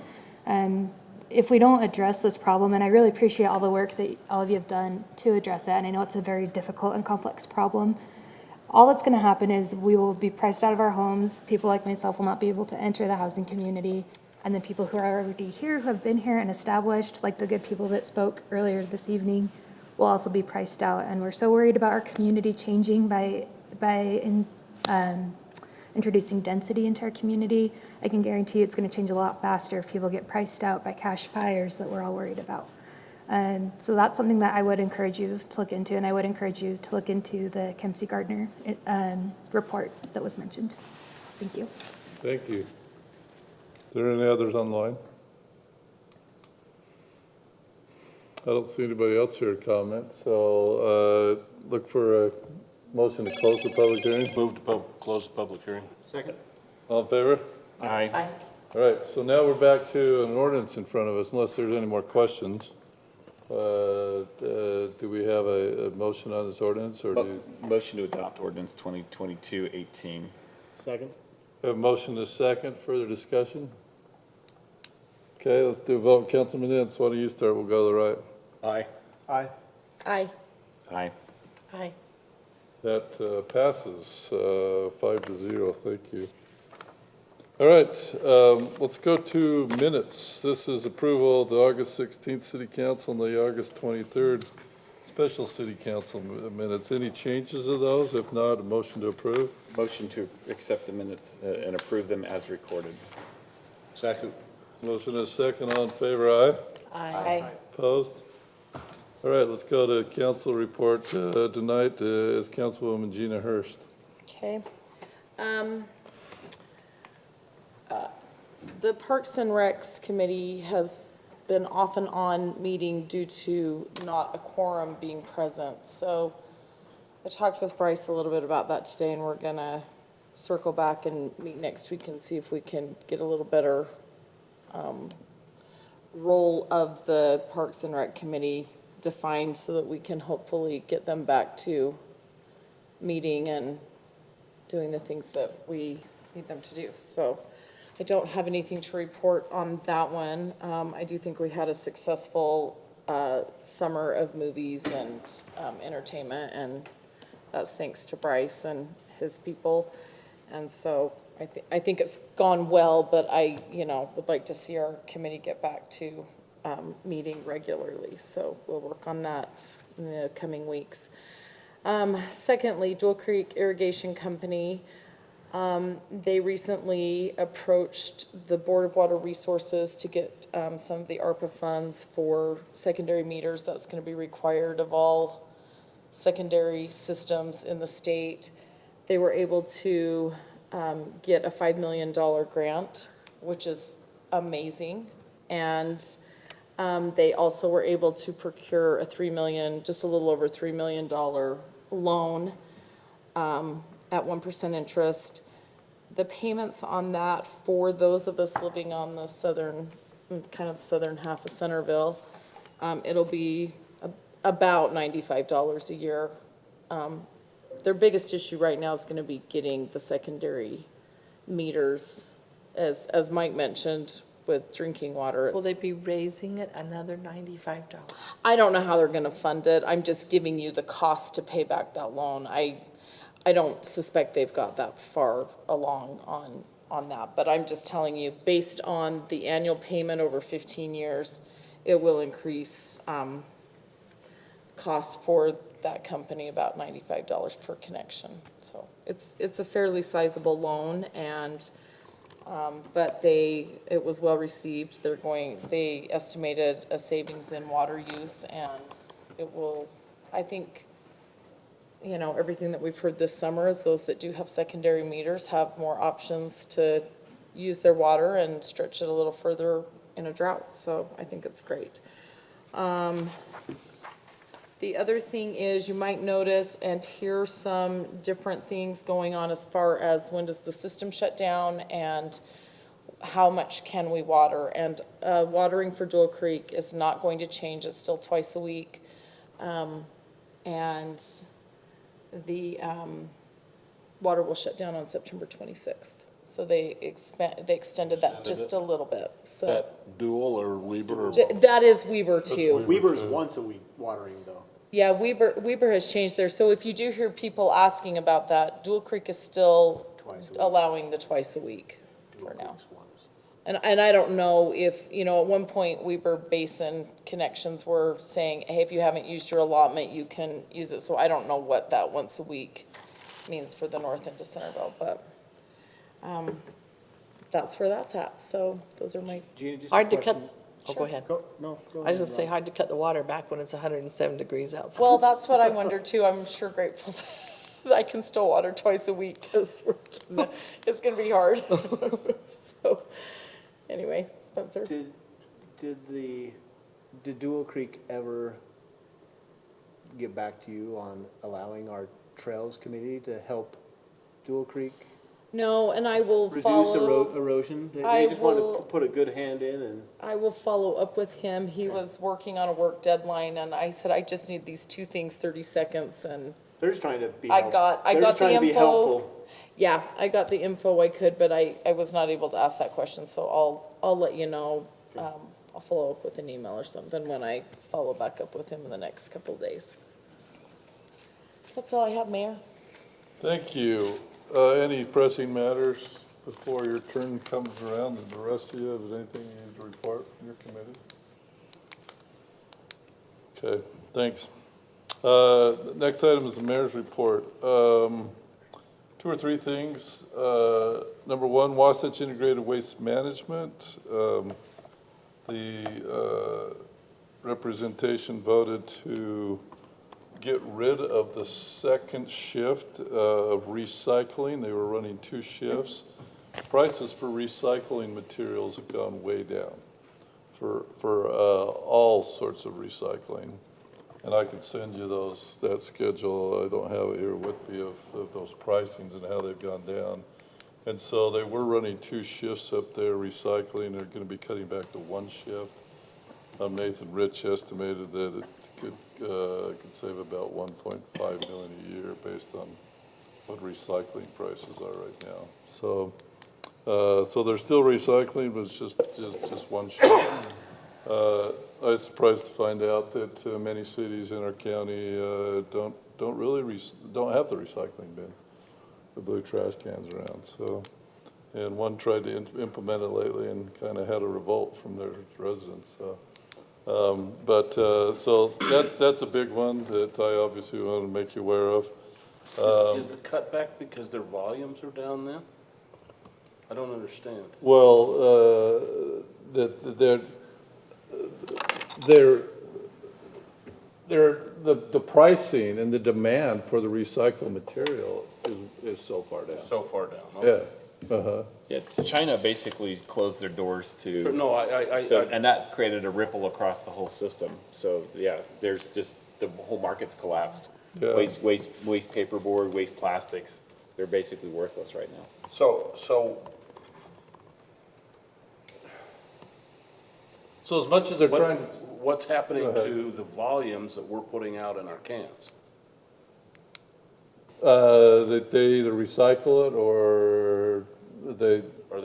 If we don't address this problem, and I really appreciate all the work that all of you have done to address it, and I know it's a very difficult and complex problem, all that's going to happen is we will be priced out of our homes. People like myself will not be able to enter the housing community. And the people who are already here, who have been here and established, like the good people that spoke earlier this evening, will also be priced out. And we're so worried about our community changing by introducing density into our community. I can guarantee it's going to change a lot faster if people get priced out by cash buyers that we're all worried about. So that's something that I would encourage you to look into, and I would encourage you to look into the Kempsey Gardner report that was mentioned. Thank you. Thank you. Is there any others online? I don't see anybody else here to comment, so look for a motion to close the public hearing. Move to close the public hearing. Second. All in favor? Aye. Aye. All right, so now we're back to an ordinance in front of us, unless there's any more questions. Do we have a motion on this ordinance, or do Motion to adopt ordinance 2022-18. Second. we have a motion to second? Further discussion? Okay, let's do a vote. Councilman Ince, why don't you start? We'll go to the right. Aye. Aye. Aye. Aye. Aye. That passes 5-0, thank you. All right, let's go to minutes. This is approval of the August 16th City Council and the August 23rd Special City Council minutes. Any changes of those? If not, a motion to approve? Motion to accept the minutes and approve them as recorded. Second. Motion is second. All in favor, aye? Aye. Opposed? All right, let's go to council report tonight is Councilwoman Gina Hurst. Okay. The Parks and Recs Committee has been off and on meeting due to not a quorum being present. So I talked with Bryce a little bit about that today, and we're gonna circle back and meet next week and see if we can get a little better role of the Parks and Rec Committee defined so that we can hopefully get them back to meeting and doing the things that we need them to do. So I don't have anything to report on that one. I do think we had a successful summer of movies and entertainment, and that's thanks to Bryce and his people. And so I think it's gone well, but I, would like to see our committee get back to meeting regularly. So we'll work on that in the coming weeks. Secondly, Jewel Creek Irrigation Company, they recently approached the Board of Water Resources to get some of the ARPA funds for secondary meters. That's going to be required of all secondary systems in the state. They were able to get a $5 million grant, which is amazing. And they also were able to procure just a little over $3 million loan at 1% interest. The payments on that for those of us living on the southern half of Centerville, it'll be about $95 a year. Their biggest issue right now is going to be getting the secondary meters, as Mike mentioned, with drinking water. Will they be raising it another $95? I don't know how they're going to fund it. I'm just giving you the cost to pay back that loan. I don't suspect they've got that far along on that, but I'm just telling you, based on the annual payment over 15 years, it will increase costs for that company about $95 per connection. So it's a fairly sizable loan, and but it was well received. They estimated a savings in water use, and it will, I think, everything that we've heard this summer is those that do have secondary meters have more options to use their water and stretch it a little further in a drought. So I think it's great. The other thing is, you might notice and hear some different things going on as far as when does the system shut down and how much can we water. And watering for Jewel Creek is not going to change. It's still twice a week. And the water will shut down on September 26th. So they extended that just a little bit. So That Dual or Weber? that is Weber too. Weber's once a week watering though. Yeah, Weber has changed there. So if you do hear people asking about that, Jewel Creek is still allowing the twice a week for now. And I don't know if, at one point Weber Basin connections were saying, hey, if you haven't used your allotment, you can use it. So I don't know what that once a week means for the north end of Centerville, but that's where that's at. So those are my. Gina, just a Hard to question. cut, oh, go ahead. Go I was ahead, just say, Rob. hard to cut the water back when it's 107 degrees outside. Well, that's what I wonder too. I'm sure grateful that I can still water twice a week because it's going to be hard. So anyway, Spencer. Did Dual Creek ever get back to you on allowing our Trails Committee to help Dual Creek No, and I will reduce follow. erosion? They I just wanted will- to put a good hand in and. I will follow up with him. He was working on a work deadline, and I said, I just need these two things, 30 seconds, and They're just trying to be I helpful. got They're the just trying to be info. helpful. Yeah, I got the info I could, but I was not able to ask that question, so I'll let you know. I'll follow up with an email or something when I follow back up with him in the next couple of days. That's all I have, Mayor. Thank you. Any pressing matters before your turn comes around, and the rest of you have anything you need to report from your committee? Okay, thanks. Next item is the mayor's report. 2 or 3 things. Number 1, Wasatch Integrated Waste Management. The representation voted to get rid of the second shift of recycling. They were running 2 shifts. Prices for recycling materials have gone way down for all sorts of recycling. And I could send you that schedule. I don't have it here with me of those pricings and how they've gone down. And so they were running 2 shifts up there recycling. They're going to be cutting back to 1 shift. Nathan Rich estimated that it could save about $1.5 million a year based on what recycling prices are right now. So they're still recycling, but it's just 1 shift. I was surprised to find out that many cities in our county don't have the recycling bin, the blue trash cans around. So, and one tried to implement it lately and kind of had a revolt from their residents. So, so that's a big one that I obviously want to make you aware of. Is the cutback because their volumes are down then? I don't understand. Well, the pricing and the demand for the recycled material is so far down. So far down. Okay. Yeah. Uh-huh. Yeah, China basically closed their doors to. Sure, no, And that created a ripple across the whole system. So, yeah, there's just, the whole market's collapsed. Yeah. Waste paperboard, waste plastics, they're basically worthless right now. So So as much as they're trying to. what's happening Go ahead. to the volumes that we're putting out in our cans? That they either recycle it or they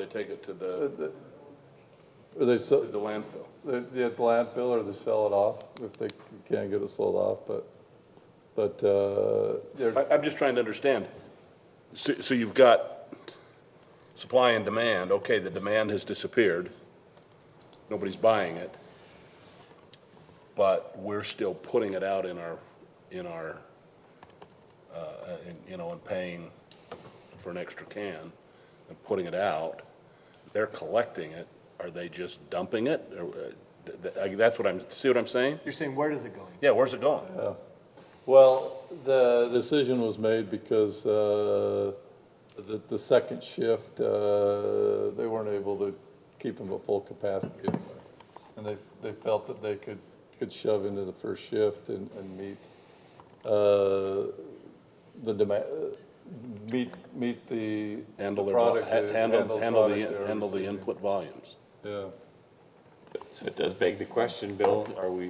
take it to the sell the landfill? the landfill, or they sell it off if they can't get it sold off. But I'm just trying to understand. So you've got supply and demand. Okay, the demand has disappeared. Nobody's buying it, but we're still putting it out in our and paying for an extra can and putting it out. They're collecting it. Are they just dumping it? That's what see what I'm saying? You're saying, where is it going? Yeah, where's it going? well, the decision was made because the second shift they weren't able to keep them at full capacity anyway. And they felt that they could shove into the first shift and meet the demand, meet the Handle product, the input volumes. Yeah. So it does beg the question, Bill,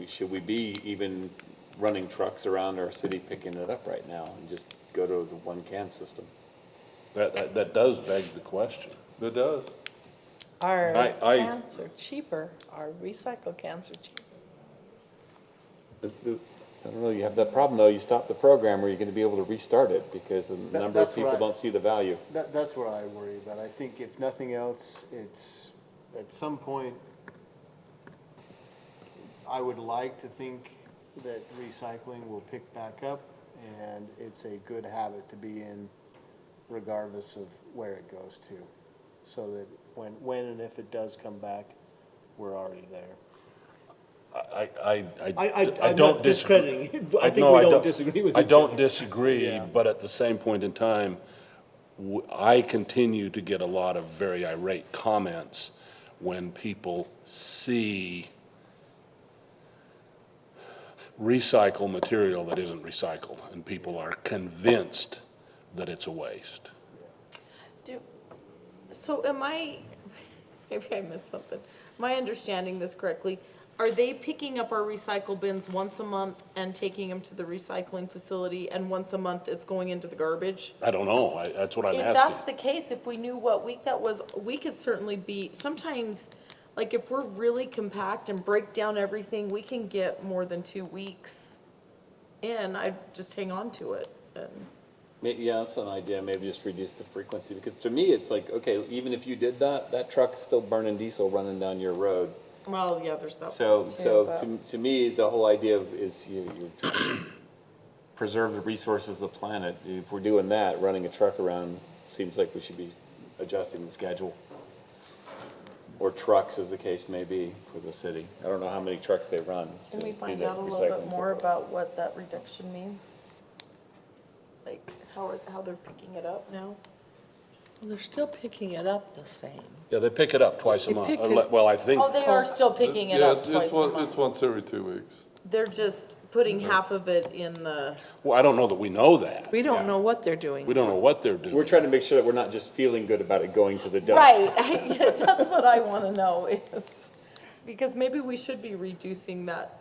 should we be even running trucks around our city picking it up right now and just go to the 1 can system? That does beg the question. It does. Our I- cans are cheaper, our recycled cans are cheaper. I don't know, you have that problem though, you stop the program, are you gonna be able to restart it? Because a number of that's people right. don't see the value. That's what I worry about. I think if nothing else, it's, at some point, I would like to think that recycling will pick back up, and it's a good habit to be in regardless of where it goes to, so that when and if it does come back, we're already there. I'm not discrediting it, but I think we don't disagree with each other. I don't disagree, but at the same point in time, I continue to get a lot of very irate comments when people see recycle material that isn't recycled, and people are convinced that it's a waste. So maybe I missed something. Am I understanding this correctly? Are they picking up our recycle bins once a month and taking them to the recycling facility, and once a month it's going into the garbage? I don't know, that's what I'm If asking. that's the case, if we knew what week that was, we could certainly be, sometimes, like if we're really compact and break down everything, we can get more than 2 weeks in. I just hang on to it. and Yeah, that's an idea, maybe just reduce the frequency, because to me, it's like, okay, even if you did that, that truck's still burning diesel running down your road. well, yeah, there's that. So, one too, so but- to me, the whole idea of is you're trying to preserve the resources of the planet. If we're doing that, running a truck around seems like we should be adjusting the schedule. Or trucks, as the case may be, for the city. I don't know how many trucks they run. Can to we do find that out a little recycling bit more program. about what that reduction means? Like, how they're picking it up now? Well, they're still picking it up the same. Yeah, they pick it up twice a They month. pick it- Well, I think, Oh, they are still picking it Yeah, up it's twice a one- month. It's once every 2 weeks. They're just putting half of it in the, well, I don't know that we know that. We don't know what they're doing. We don't know what they're doing. We're trying to make sure that we're not just feeling good about it going to the dump. right, that's what I wanna know is, because maybe we should be reducing that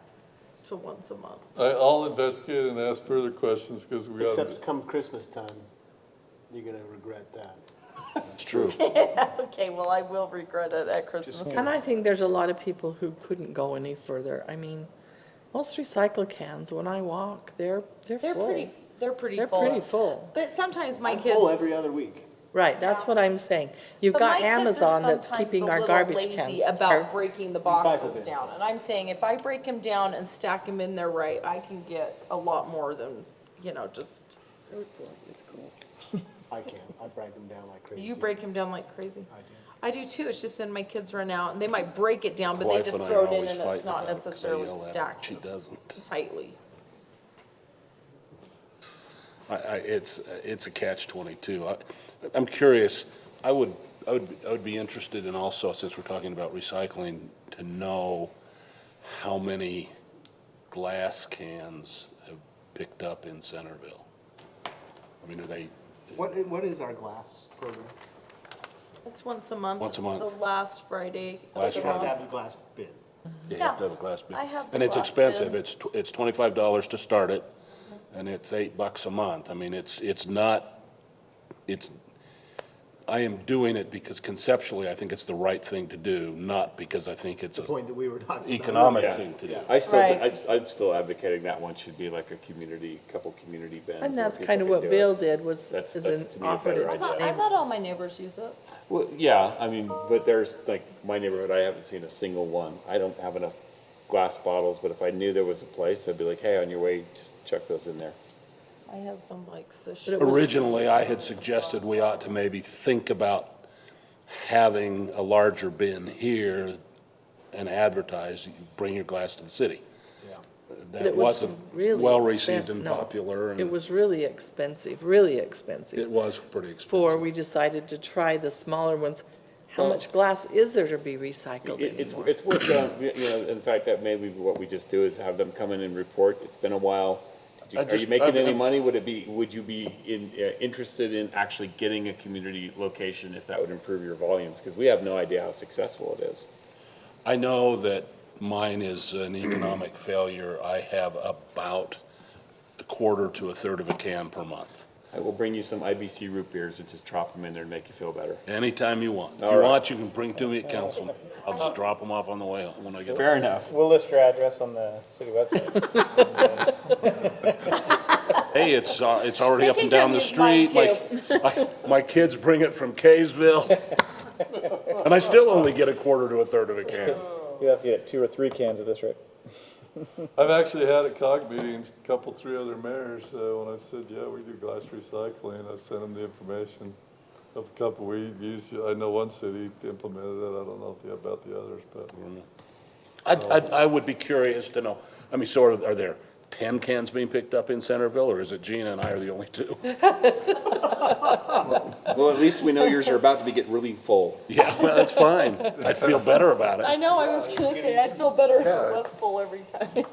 to once a month. I'll investigate and ask further questions, because we got. Except come Christmas time, you're gonna regret that. It's true. Okay, well, I will regret it at Christmas. And I think there's a lot of people who couldn't go any further. I mean, most recycle cans, when I walk, they're They're full. pretty They're full. pretty full. But sometimes my I'm kids. full every other week. Right, that's what I'm saying. You've But got my kids are Amazon that's sometimes keeping a our little garbage lazy cans. about breaking the boxes bins. down. And I'm saying if I break them down and stack them in there right, I can get a lot more than, just, I can't, I break them down like crazy. you break them down like crazy. I do. I do too. It's just then my kids run out and they might break it down, but they Wife just and I throw are it in always and it's fighting not about it 'cause I necessarily yell at her. stacked She as doesn't. tightly. It's a catch-22. I'm curious, I would be interested in also, since we're talking about recycling, to know how many glass cans have picked up in Centerville. I mean, are they, What is our glass program? It's once a month. Once a It's month. The last Friday. of Last the You have to month. have the glass bin. you have to have a glass bin? I have the And it's glass expensive. bin. It's $25 to start it, and it's $8 a month. I mean, it's not, I am doing it because conceptually I think it's the right thing to do, not because I think it's The an point that we were talking about. economic Yeah. thing to do. I still, Right. I'm still advocating that one should be like a couple community bins. And where that's people kind of can what do Bill it. did was, That's is to an me a offer better to. idea. I thought all my neighbors use it. Well, yeah, I mean, but there's, like, my neighborhood, I haven't seen a single one. I don't have enough glass bottles, but if I knew there was a place, I'd be like, hey, on your way, just chuck those in there. My husband likes this But it shit. was- Originally, I had suggested we ought to maybe think about having a larger bin here and advertise, bring your glass to the city. But That it was wasn't really well-received expen- and no. popular, It and was really expensive, really expensive. it was pretty Before expensive. we decided to try the smaller ones. How Well- much glass is there to be recycled It's anymore? worth, in fact, that maybe what we just do is have them come in and report. It's been a while. Are you making any money? Would you be interested in actually getting a community location if that would improve your volumes? Because we have no idea how successful it is. I know that mine is an economic failure. I have about a quarter to a third of a can per month. I will bring you some IBC root beers and just drop them in there and make you feel better. Anytime you want. If All you right. want, you can bring to me at council. I'll just drop them off on the way home when I get Fair enough. We'll list your address on the city website. Hey, it's already They up can and down come the use mine, street. My kids bring it from Kaysville. And I still only get a quarter to a third of a can. You have to get 2 or 3 cans at this rate. I've actually had at COG meetings, three other mayors, when I said, yeah, we do glass recycling, I sent them the information of a couple we've used. I know one city implemented it, I don't know about the others, but. I would be curious to know, I mean, so are there 10 cans being picked up in Centerville, or is it Gina and I are the only two? Well, at least we know yours are about to get really full. Yeah, well, that's fine. I'd feel better about I it. know, I was gonna say, I'd feel better if it was full every time. You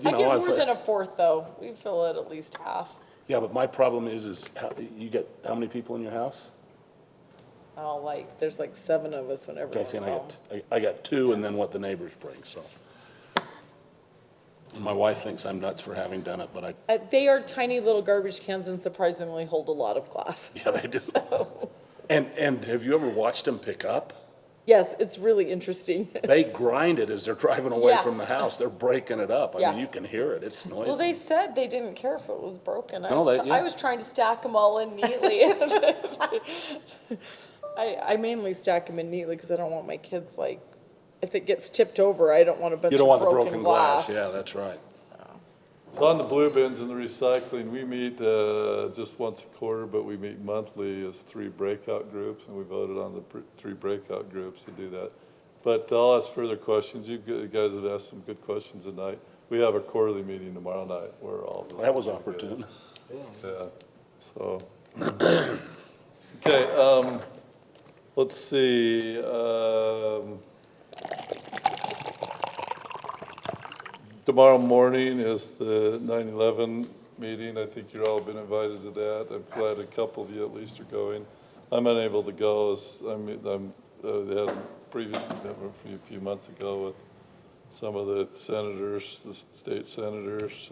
I know, get I've- more than a fourth though. We fill it at least half. Yeah, but my problem is you get, how many people in your house? Oh, there's 7 of us whenever Okay, it's see, and home. I got 2 and then what the neighbors bring, so. And my wife thinks I'm nuts for having done it, but They are tiny little garbage cans and surprisingly hold a lot of glass. yeah, they do. And have you ever watched them pick up? Yes, it's really interesting. They grind it as they're driving away Yeah. from the house. They're breaking it up. I Yeah. mean, you can hear it. It's noisy. Well, they said they didn't care if it was broken. No, yeah. I was trying to stack them all in neatly. I mainly stack them in neatly because I don't want my kids like, if it gets tipped over, I don't want a bunch You don't want of the broken broken glass. glass. Yeah, that's right. So on the blue bins and the recycling, we meet just once a quarter, but we meet monthly as 3 breakout groups, and we voted on the 3 breakout groups to do that. But I'll ask further questions. You guys have asked some good questions tonight. We have a quarterly meeting tomorrow night where all of us. That was opportune. Yeah, so. Okay, let's see. Tomorrow morning is the 9/11 meeting. I think you've all been invited to that. I'm glad a couple of you at least are going. I'm unable to go as they had a previous commitment a few months ago with some of the senators, the state senators.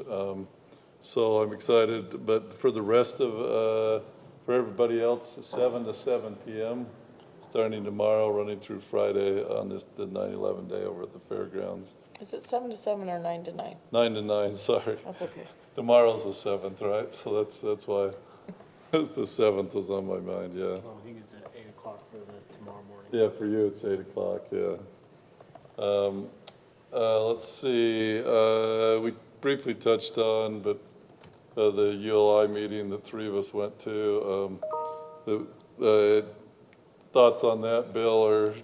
So I'm excited, but for the rest of, for everybody else, 7 to 7 p.m., starting tomorrow, running through Friday on the 9/11 day over at the fairgrounds. Is it 7 to 7 or 9 to 9? 9 to 9, sorry. That's okay. Tomorrow's the 7th, right? So that's why the 7th was on my mind, yeah. Well, I think it's at 8 o'clock for the tomorrow morning. Yeah, for you, it's 8 o'clock, yeah. Let's see, we briefly touched on, but the ULI meeting that 3 of us went to, the thoughts on that, Bill or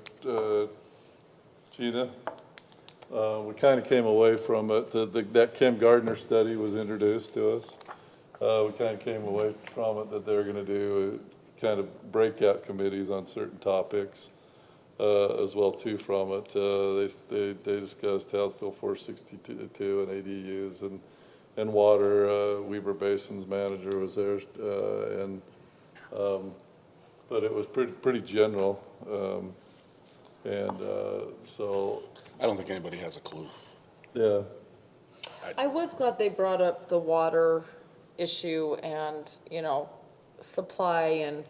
Gina? We kind of came away from it. That Kim Gardner study was introduced to us. We kind of came away from it that they're going to do kind of breakout committees on certain topics as well too from it. They discussed House Bill 462 and ADUs and water. Weber Basin's manager was there, but it was pretty general. So I don't think anybody has a clue. yeah. I was glad they brought up the water issue and, supply, and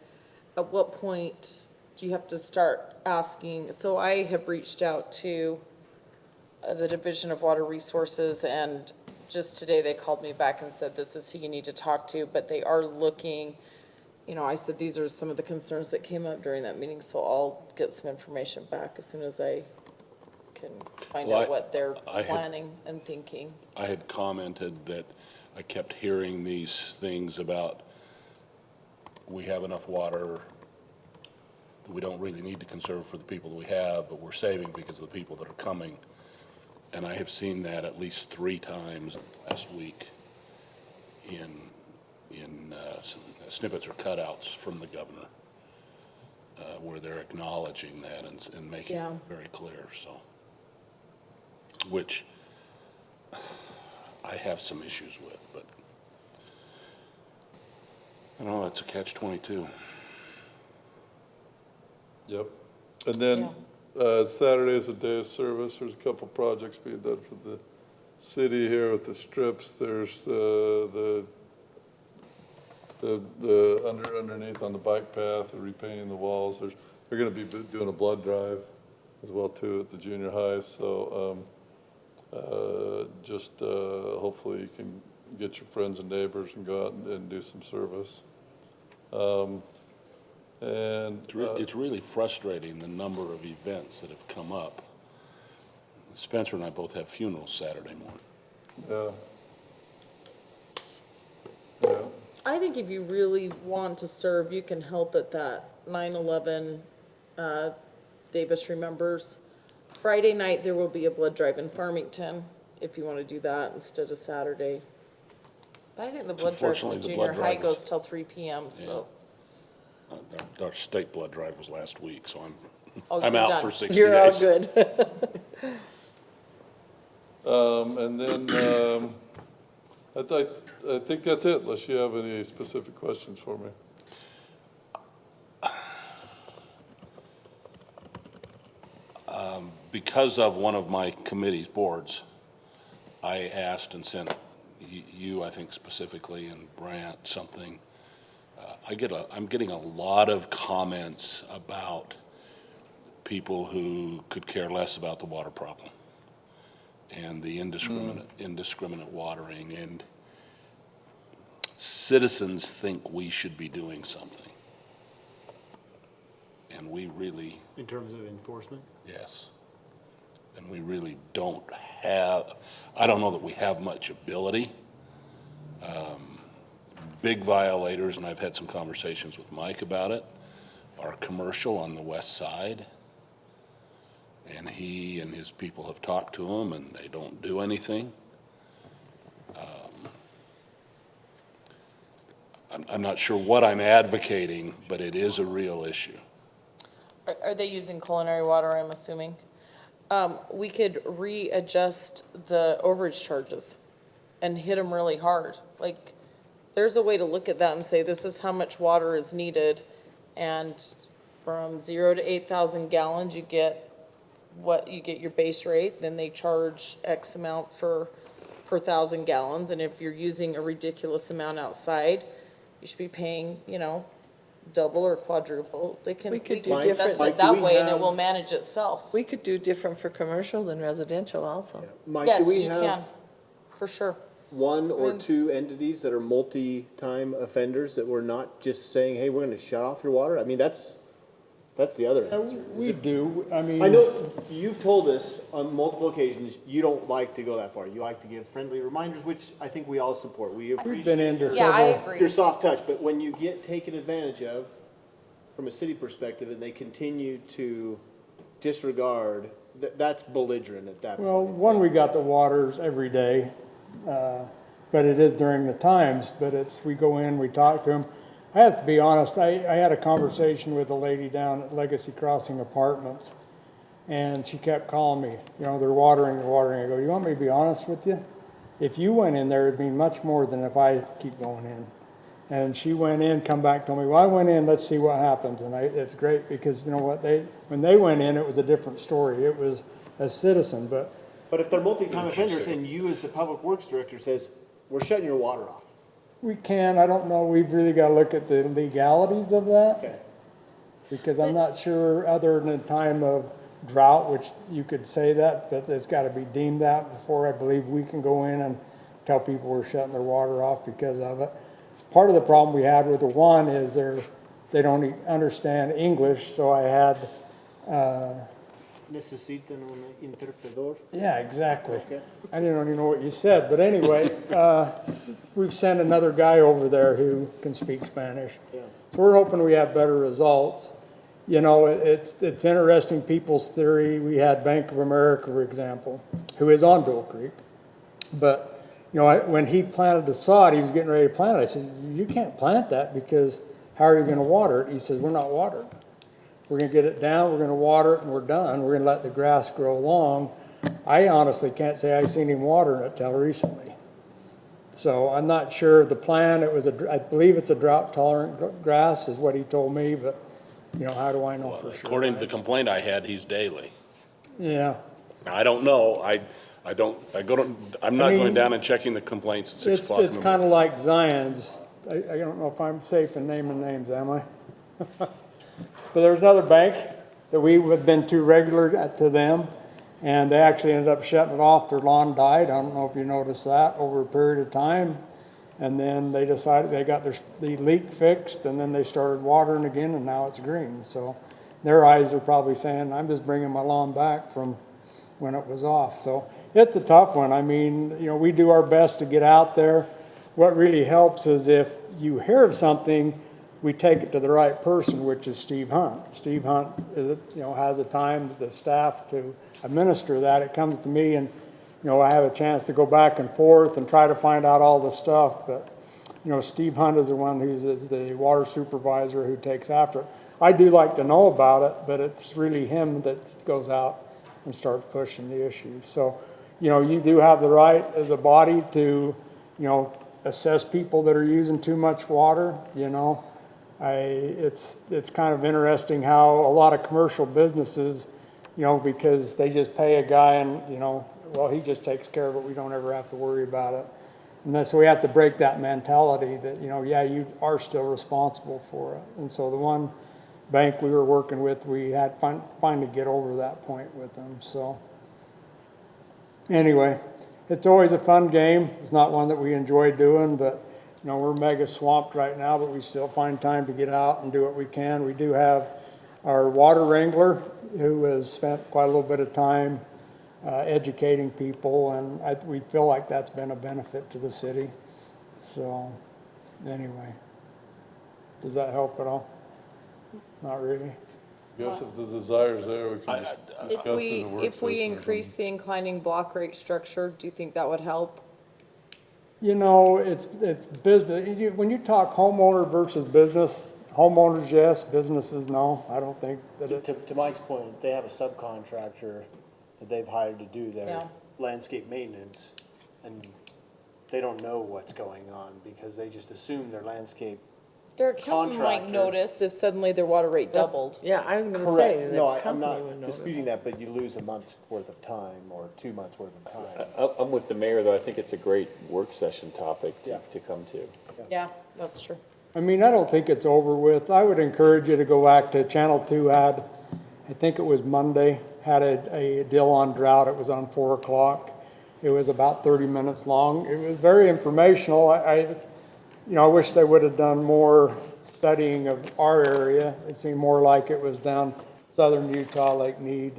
at what point do you have to start asking? So I have reached out to the Division of Water Resources, and just today they called me back and said, this is who you need to talk to, but they are looking, I said, these are some of the concerns that came up during that meeting, so I'll get some information back as soon as I can find out what they're planning and thinking. I had commented that I kept hearing these things about we have enough water, we don't really need to conserve for the people that we have, but we're saving because of the people that are coming. And I have seen that at least 3 times last week in some snippets or cutouts from the governor, where they're acknowledging that and making it very clear, so. Which I have some issues with, but I don't know, it's a catch-22. Yep. And then Saturday is a day of service. There's a couple projects being done for the city here with the strips. There's the underneath on the bike path, the repainting the walls. They're going to be doing a blood drive as well too at the junior high. So hopefully you can get your friends and neighbors and go out and do some service. It's really frustrating, the number of events that have come up. Spencer and I both have funerals Saturday morning. Yeah. I think if you really want to serve, you can help at that 9/11 Davis Remembers. Friday night, there will be a blood drive in Farmington, if you want to do that instead of Saturday. But I think the blood drive Unfortunately, for the junior blood high drive goes till 3 p.m., so. Our state blood drive was last week, so Oh, I'm you're out done. for 60 You're all days. good. And then I think that's it, unless you have any specific questions for me. Because of one of my committee's boards, I asked and sent you, I think specifically, and Brant something. I'm getting a lot of comments about people who could care less about the water problem and the indiscriminate watering, and citizens think we should be doing something. And we really, In terms of enforcement? yes. And we really don't have, I don't know that we have much ability. Big violators, and I've had some conversations with Mike about it, are commercial on the west side. And he and his people have talked to them, and they don't do anything. I'm not sure what I'm advocating, but it is a real issue. Are they using culinary water, I'm assuming? We could readjust the overage charges and hit them really hard. Like, there's a way to look at that and say, this is how much water is needed, and from 0 to 8,000 gallons, you get your base rate, then they charge X amount per 1,000 gallons, and if you're using a ridiculous amount outside, you should be paying, double or quadruple. They can We could do invest different. it Mike, that do we way, and it have- will manage itself. We could do different for commercial than residential also. Mike, do Yes, we you have can, for sure. one or two entities that are multi-time offenders that we're not just saying, hey, we're gonna shut off your water? I mean, that's the other answer. We do, I mean. I know you've told us on multiple occasions, you don't like to go that far. You like to give friendly reminders, which I think we all support. We We've been appreciate into Yeah, I several, agree. your soft touch, but when you get taken advantage of from a city perspective and they continue to disregard, that's belligerent at that point. well, one, we got the waters every day, but it is during the times, but we go in, we talk to them. I have to be honest, I had a conversation with a lady down at Legacy Crossing Apartments, and she kept calling me, they're watering. I go, you want me to be honest with you? If you went in there, it'd mean much more than if I keep going in. And she went in, come back, told me, well, I went in, let's see what happens. And it's great because, you know what, when they went in, it was a different story. It was a citizen, but But if they're multi-time offenders and you as the public works director says, we're shutting your water off. we can, I don't know, we've really got to look at the legalities of that. Okay. Because I'm not sure, other than a time of drought, which you could say that, but it's got to be deemed that before I believe we can go in and tell people we're shutting their water off because of it. Part of the problem we had with the one is they don't understand English, so I had, Necesitan un interpretador. yeah, exactly. Okay. I didn't even know what you said, but anyway, we've sent another guy over there who can speak Spanish. Yeah. So we're hoping we have better results. It's interesting, people's theory. We had Bank of America, for example, who is on Bill Creek. But, when he planted the sod, he was getting ready to plant it. I said, you can't plant that because how are you going to water it? He says, we're not watering it. We're going to get it down, we're going to water it, and we're done. We're going to let the grass grow long. I honestly can't say I've seen him watering it till recently. So I'm not sure the plan, I believe it's a drought tolerant grass is what he told me, but, how do I know for sure? According to the complaint I had, he's daily. Yeah, Now, I don't know, I'm not going down and checking the complaints at 6 o'clock in it's the kind morning. of like Zion's. I don't know if I'm safe in naming names, am I? But there's another bank that we have been too regular to them, and they actually ended up shutting it off. Their lawn died. I don't know if you noticed that over a period of time. And then they decided they got the leak fixed, and then they started watering again, and now it's green. So their eyes are probably saying, I'm just bringing my lawn back from when it was off. So it's a tough one. I mean, we do our best to get out there. What really helps is if you hear of something, we take it to the right person, which is Steve Hunt. Steve Hunt has the time, the staff to administer that. It comes to me, and I have a chance to go back and forth and try to find out all the stuff. But Steve Hunt is the one who's the water supervisor who takes after it. I do like to know about it, but it's really him that goes out and starts pushing the issue. So, you do have the right as a body to, assess people that are using too much water. It's kind of interesting how a lot of commercial businesses, because they just pay a guy and, well, he just takes care of it. We don't ever have to worry about it. And then so we have to break that mentality that, yeah, you are still responsible for it. And so the one bank we were working with, we had finally get over that point with them, so. Anyway, it's always a fun game. It's not one that we enjoy doing, but, you know, we're mega swamped right now, but we still find time to get out and do what we can. We do have our water wrangler, who has spent quite a little bit of time educating people, and we feel like that's been a benefit to the city. So, anyway, does that help at all? Not really. Guess if the desire's there, we can discuss it in a work If we session or increase something. the inclining block rate structure, do you think that would help? You know, it's business. When you talk homeowner versus business, homeowners, yes, businesses, no. I don't think that it. To Mike's point, they have a subcontractor that they've hired to do their Yeah. landscape maintenance, and they don't know what's going on because they just assume their landscape. Their accountant might Contractor. notice if suddenly their water rate doubled. Yeah, I was gonna say. Correct. the No, I'm company would not notice. disputing that, but you lose a month's worth of time or 2 months worth of time. I'm with the mayor, though. I think it's a great work session topic Yeah. to come to. Yeah, that's true. I mean, I don't think it's over with. I would encourage you to go back to Channel 2 had, I think it was Monday, had a deal on drought. It was on 4 o'clock. It was about 30 minutes long. It was very informational. I wish they would have done more studying of our area. It seemed more like it was down southern Utah, Lake Mead,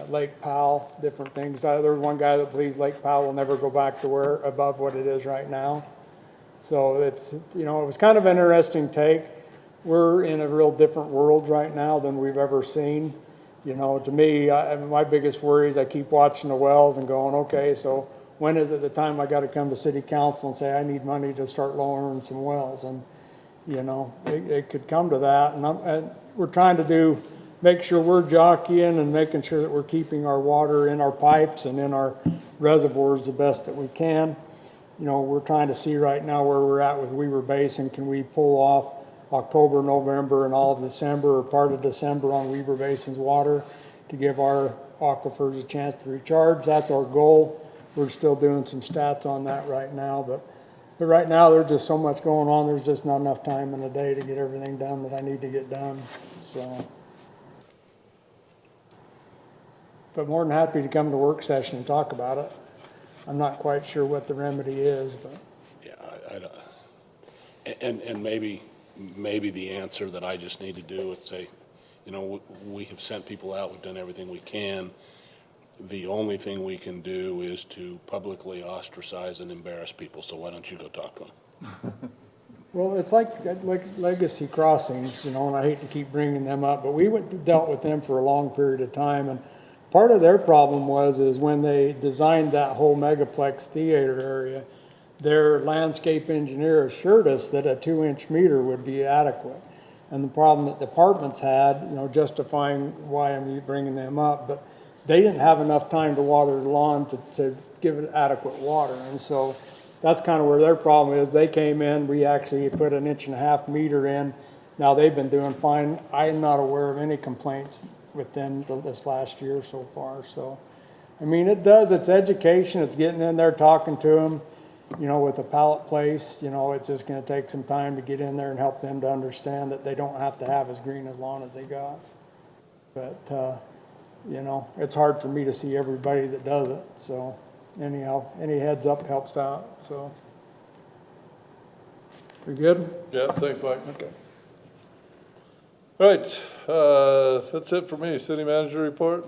Lake Powell, different things. There was one guy that believes Lake Powell will never go back to where above what it is right now. So it's, it was kind of an interesting take. We're in a real different world right now than we've ever seen. To me, my biggest worry is I keep watching the wells and going, okay, so when is it the time I got to come to city council and say I need money to start lowering some wells? And, it could come to that. And we're trying to make sure we're jockeying and making sure that we're keeping our water in our pipes and in our reservoirs the best that we can. We're trying to see right now where we're at with Weaver Basin. Can we pull off October, November, and all of December, or part of December on Weaver Basin's water to give our aquifers a chance to recharge? That's our goal. We're still doing some stats on that right now, but right now there's just so much going on. There's just not enough time in the day to get everything done that I need to get done. So, but more than happy to come to work session and talk about it. I'm not quite sure what the remedy is, but. Yeah, I don't, and maybe the answer that I just need to do is say, we have sent people out, we've done everything we can. The only thing we can do is to publicly ostracize and embarrass people, so why don't you go talk to them? Well, it's like Legacy Crossings, and I hate to keep bringing them up, but we dealt with them for a long period of time, and part of their problem is when they designed that whole megaplex theater area, their landscape engineer assured us that a 2-inch meter would be adequate. And the problem that departments had, justifying why I'm bringing them up, but they didn't have enough time to water the lawn to give it adequate water. And so that's kind of where their problem is. They came in, we actually put an 1.5 meter in. Now they've been doing fine. I'm not aware of any complaints with them this last year so far. So, I mean, it's education. It's getting in there, talking to them. With the pallet place, it's just going to take some time to get in there and help them to understand that they don't have to have as green as lawn as they got. But, it's hard for me to see everybody that does it. So anyhow, any heads up helps out. So we good? Yeah, thanks, Mike. Okay. All right, that's it for me. City manager report?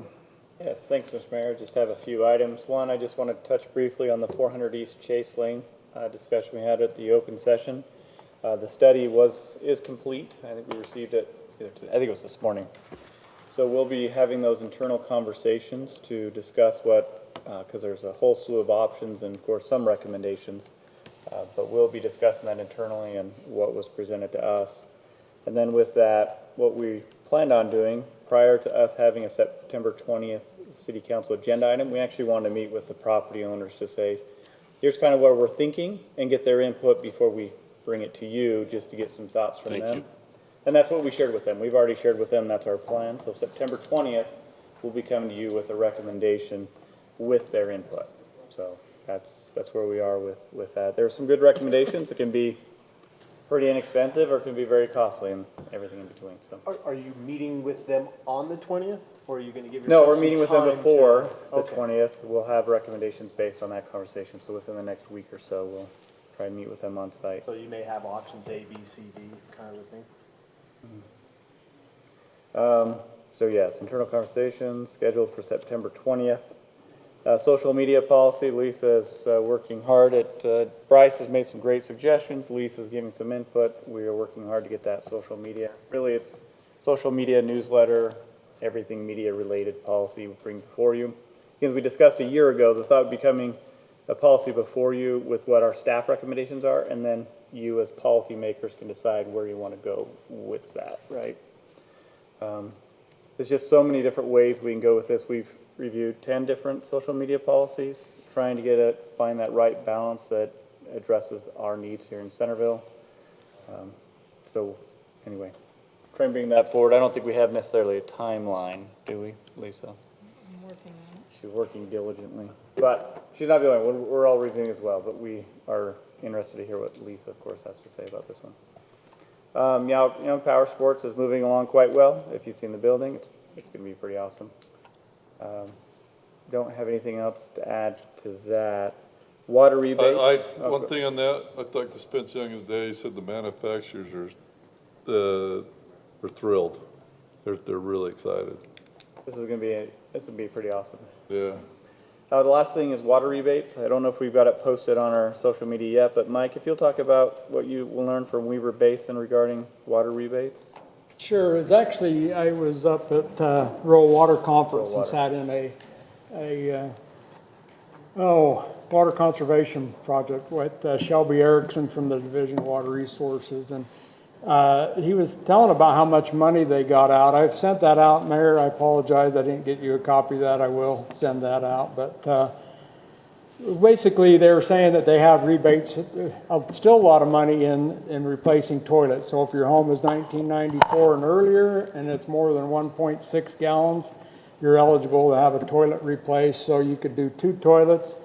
Yes, thanks, Mr. Mayor. Just have a few items. One, I just want to touch briefly on the 400 East Chase Lane discussion we had at the open session. The study is complete. I think we received it, I think it was this morning. So we'll be having those internal conversations to discuss because there's a whole slew of options and of course some recommendations, but we'll be discussing that internally and what was presented to us. And then with that, what we planned on doing prior to us having a September 20th City Council agenda item, we actually wanted to meet with the property owners to say, here's kind of what we're thinking and get their input before we bring it to you, just to get some thoughts from them. Thank you. And that's what we shared with them. We've already shared with them, that's our plan. So September 20th, we'll be coming to you with a recommendation with their input. So that's where we are with that. There are some good recommendations. It can be pretty inexpensive or can be very costly and everything in between, so. Are you meeting with them on the 20th, or are you going to give yourself No, some we're meeting with them time before the Okay. 20th. We'll have recommendations based on that conversation, so within the next week or so, we'll try and meet with them on site. So you may have options A, B, C, D kind of a thing? So yes, internal conversations scheduled for September 20th. Social media policy, Lisa's working hard at, Bryce has made some great suggestions, Lisa's giving some input. We are working hard to get that social media. Really, it's social media, newsletter, everything media-related policy we bring before you. Because we discussed a year ago, the thought of becoming a policy before you with what our staff recommendations are, and then you as policymakers can decide where you want to go with that, right? There's just so many different ways we can go with this. We've reviewed 10 different social media policies, trying to find that right balance that addresses our needs here in Centerville. So anyway, try and bring that forward. I don't think we have necessarily a timeline, do we, Lisa? I'm working on it. She's working diligently, but she's not the only one. We're all reviewing as well, but we are interested to hear what Lisa, of course, has to say about this one. Young Power Sports is moving along quite well. If you've seen the building, it's going to be pretty awesome. Don't have anything else to add to that. Water rebate. One thing on that, I talked to Spence Young today, he said the manufacturers are thrilled. They're really excited. This is going to be pretty awesome. Yeah. The last thing is water rebates. I don't know if we've got it posted on our social media yet, but Mike, if you'll talk about what you will learn from Weaver Basin regarding water rebates. Sure, it's actually, I was up at Rural Water Conference and sat in a water conservation project with Shelby Erickson from the Division of Water Resources, and he was telling about how much money they got out. I've sent that out, Mayor. I apologize I didn't get you a copy of that. I will send that out, but basically, they were saying that they have rebates of still a lot of money in replacing toilets. So if your home is 1994 and earlier, and it's more than 1.6 gallons, you're eligible to have a toilet replaced. So you could do 2 toilets.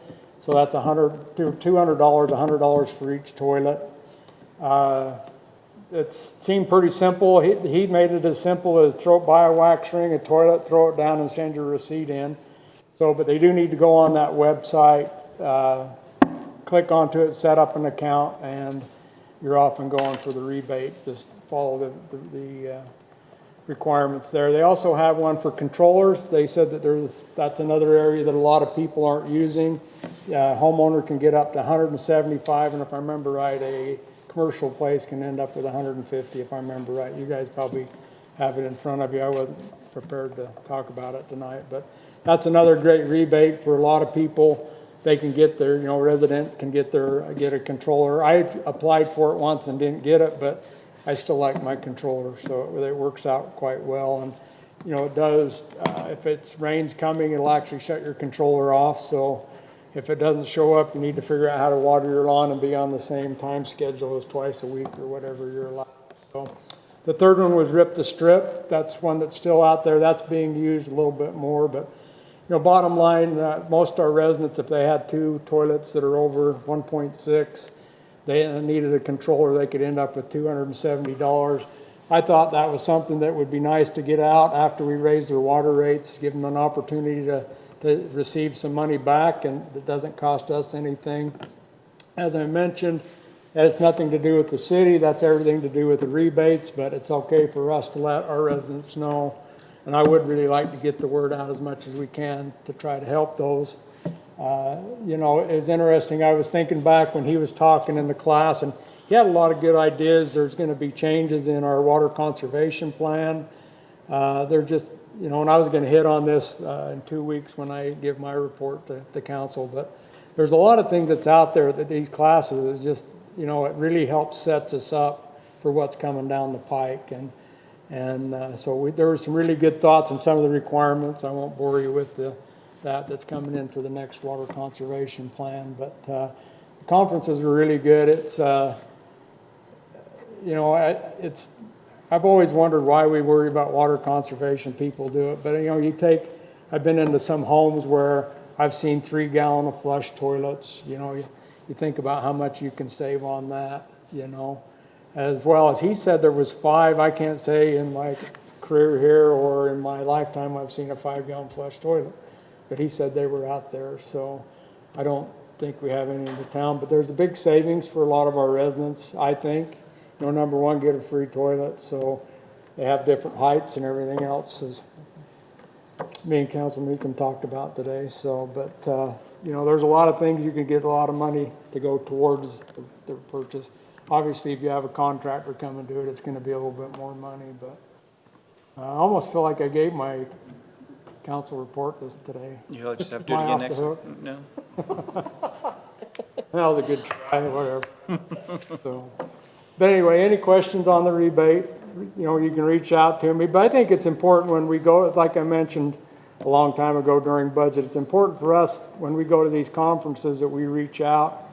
So that's $200, $100 for each toilet. It seemed pretty simple. He made it as simple as buy a wax ring, a toilet, throw it down, and send your receipt in. So, but they do need to go on that website, click onto it, set up an account, and you're off and going for the rebate. Just follow the requirements there. They also have one for controllers. They said that that's another area that a lot of people aren't using. Homeowner can get up to 175, and if I remember right, a commercial place can end up with 150, if I remember right. You guys probably have it in front of you. I wasn't prepared to talk about it tonight, but that's another great rebate for a lot of people. They can get their, resident can get a controller. I applied for it once and didn't get it, but I still like my controller, so it works out quite well. And, it does, if it's rain's coming, it'll actually shut your controller off. So if it doesn't show up, you need to figure out how to water your lawn and be on the same time schedule as twice a week or whatever you're allowed. So the third one was Rip the Strip. That's one that's still out there. That's being used a little bit more, but bottom line, most of our residents, if they had 2 toilets that are over 1.6, they needed a controller, they could end up with $270. I thought that was something that would be nice to get out after we raise their water rates, give them an opportunity to receive some money back, and it doesn't cost us anything. As I mentioned, it has nothing to do with the city, that's everything to do with the rebates, but it's okay for us to let our residents know. And I would really like to get the word out as much as we can to try to help those. It's interesting, I was thinking back when he was talking in the class, and he had a lot of good ideas. There's going to be changes in our water conservation plan. They're just, and I was going to hit on this in 2 weeks when I give my report to the council, but there's a lot of things that's out there that these classes is just, it really helps sets us up for what's coming down the pike. And so there were some really good thoughts on some of the requirements. I won't bore you with that's coming in for the next water conservation plan. But the conferences were really good. It's, I've always wondered why we worry about water conservation. People do it. But, I've been into some homes where I've seen 3-gallon of flush toilets. You think about how much you can save on that, as well as, he said there was 5. I can't say in my career here or in my lifetime I've seen a 5-gallon flush toilet, but he said they were out there, so I don't think we have any in the town, but there's a big savings for a lot of our residents, I think. You know, number one, get a free toilet, so they have different heights and everything else, as me and Councilman Meekum talked about today, so, but, you know, there's a lot of things you can get a lot of money to go towards the purchase. Obviously, if you have a contractor come and do it, it's gonna be a little bit more money, but I almost feel like I gave my council report this today. You'll just have to do it Am I again off next the week. No. That was a good try, whatever. So, but anyway, any questions on the rebate, you know, you can reach out to me. But I think it's important when we go, like I mentioned a long time ago during budget, it's important for us when we go to these conferences that we reach out.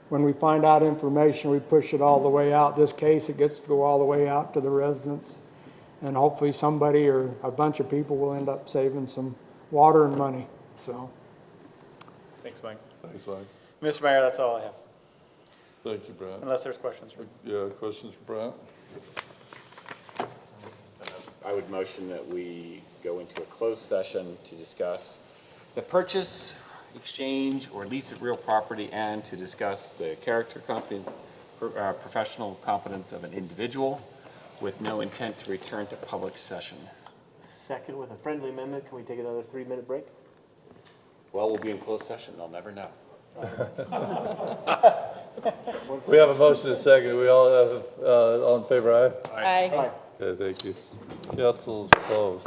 When we find out information, we push it all the way out. This case, it gets to go all the way out to the residents. And hopefully somebody or a bunch of people will end up saving some water and money, so. Thanks, Mike. Thanks, Mike. Mr. Mayor, that's all I have, Thank you, Brent. unless there's questions. Yeah, questions for Brent? I would motion that we go into a closed session to discuss the purchase, exchange, or lease of real property, and to discuss the character competence, professional competence of an individual with no intent to return to public session. Second, with a friendly amendment, can we take another 3-minute break? Well, we'll be in closed session, they'll never know. We have a motion and a second. We all have, all in favor, aye? Aye. Okay, thank you. Council's closed.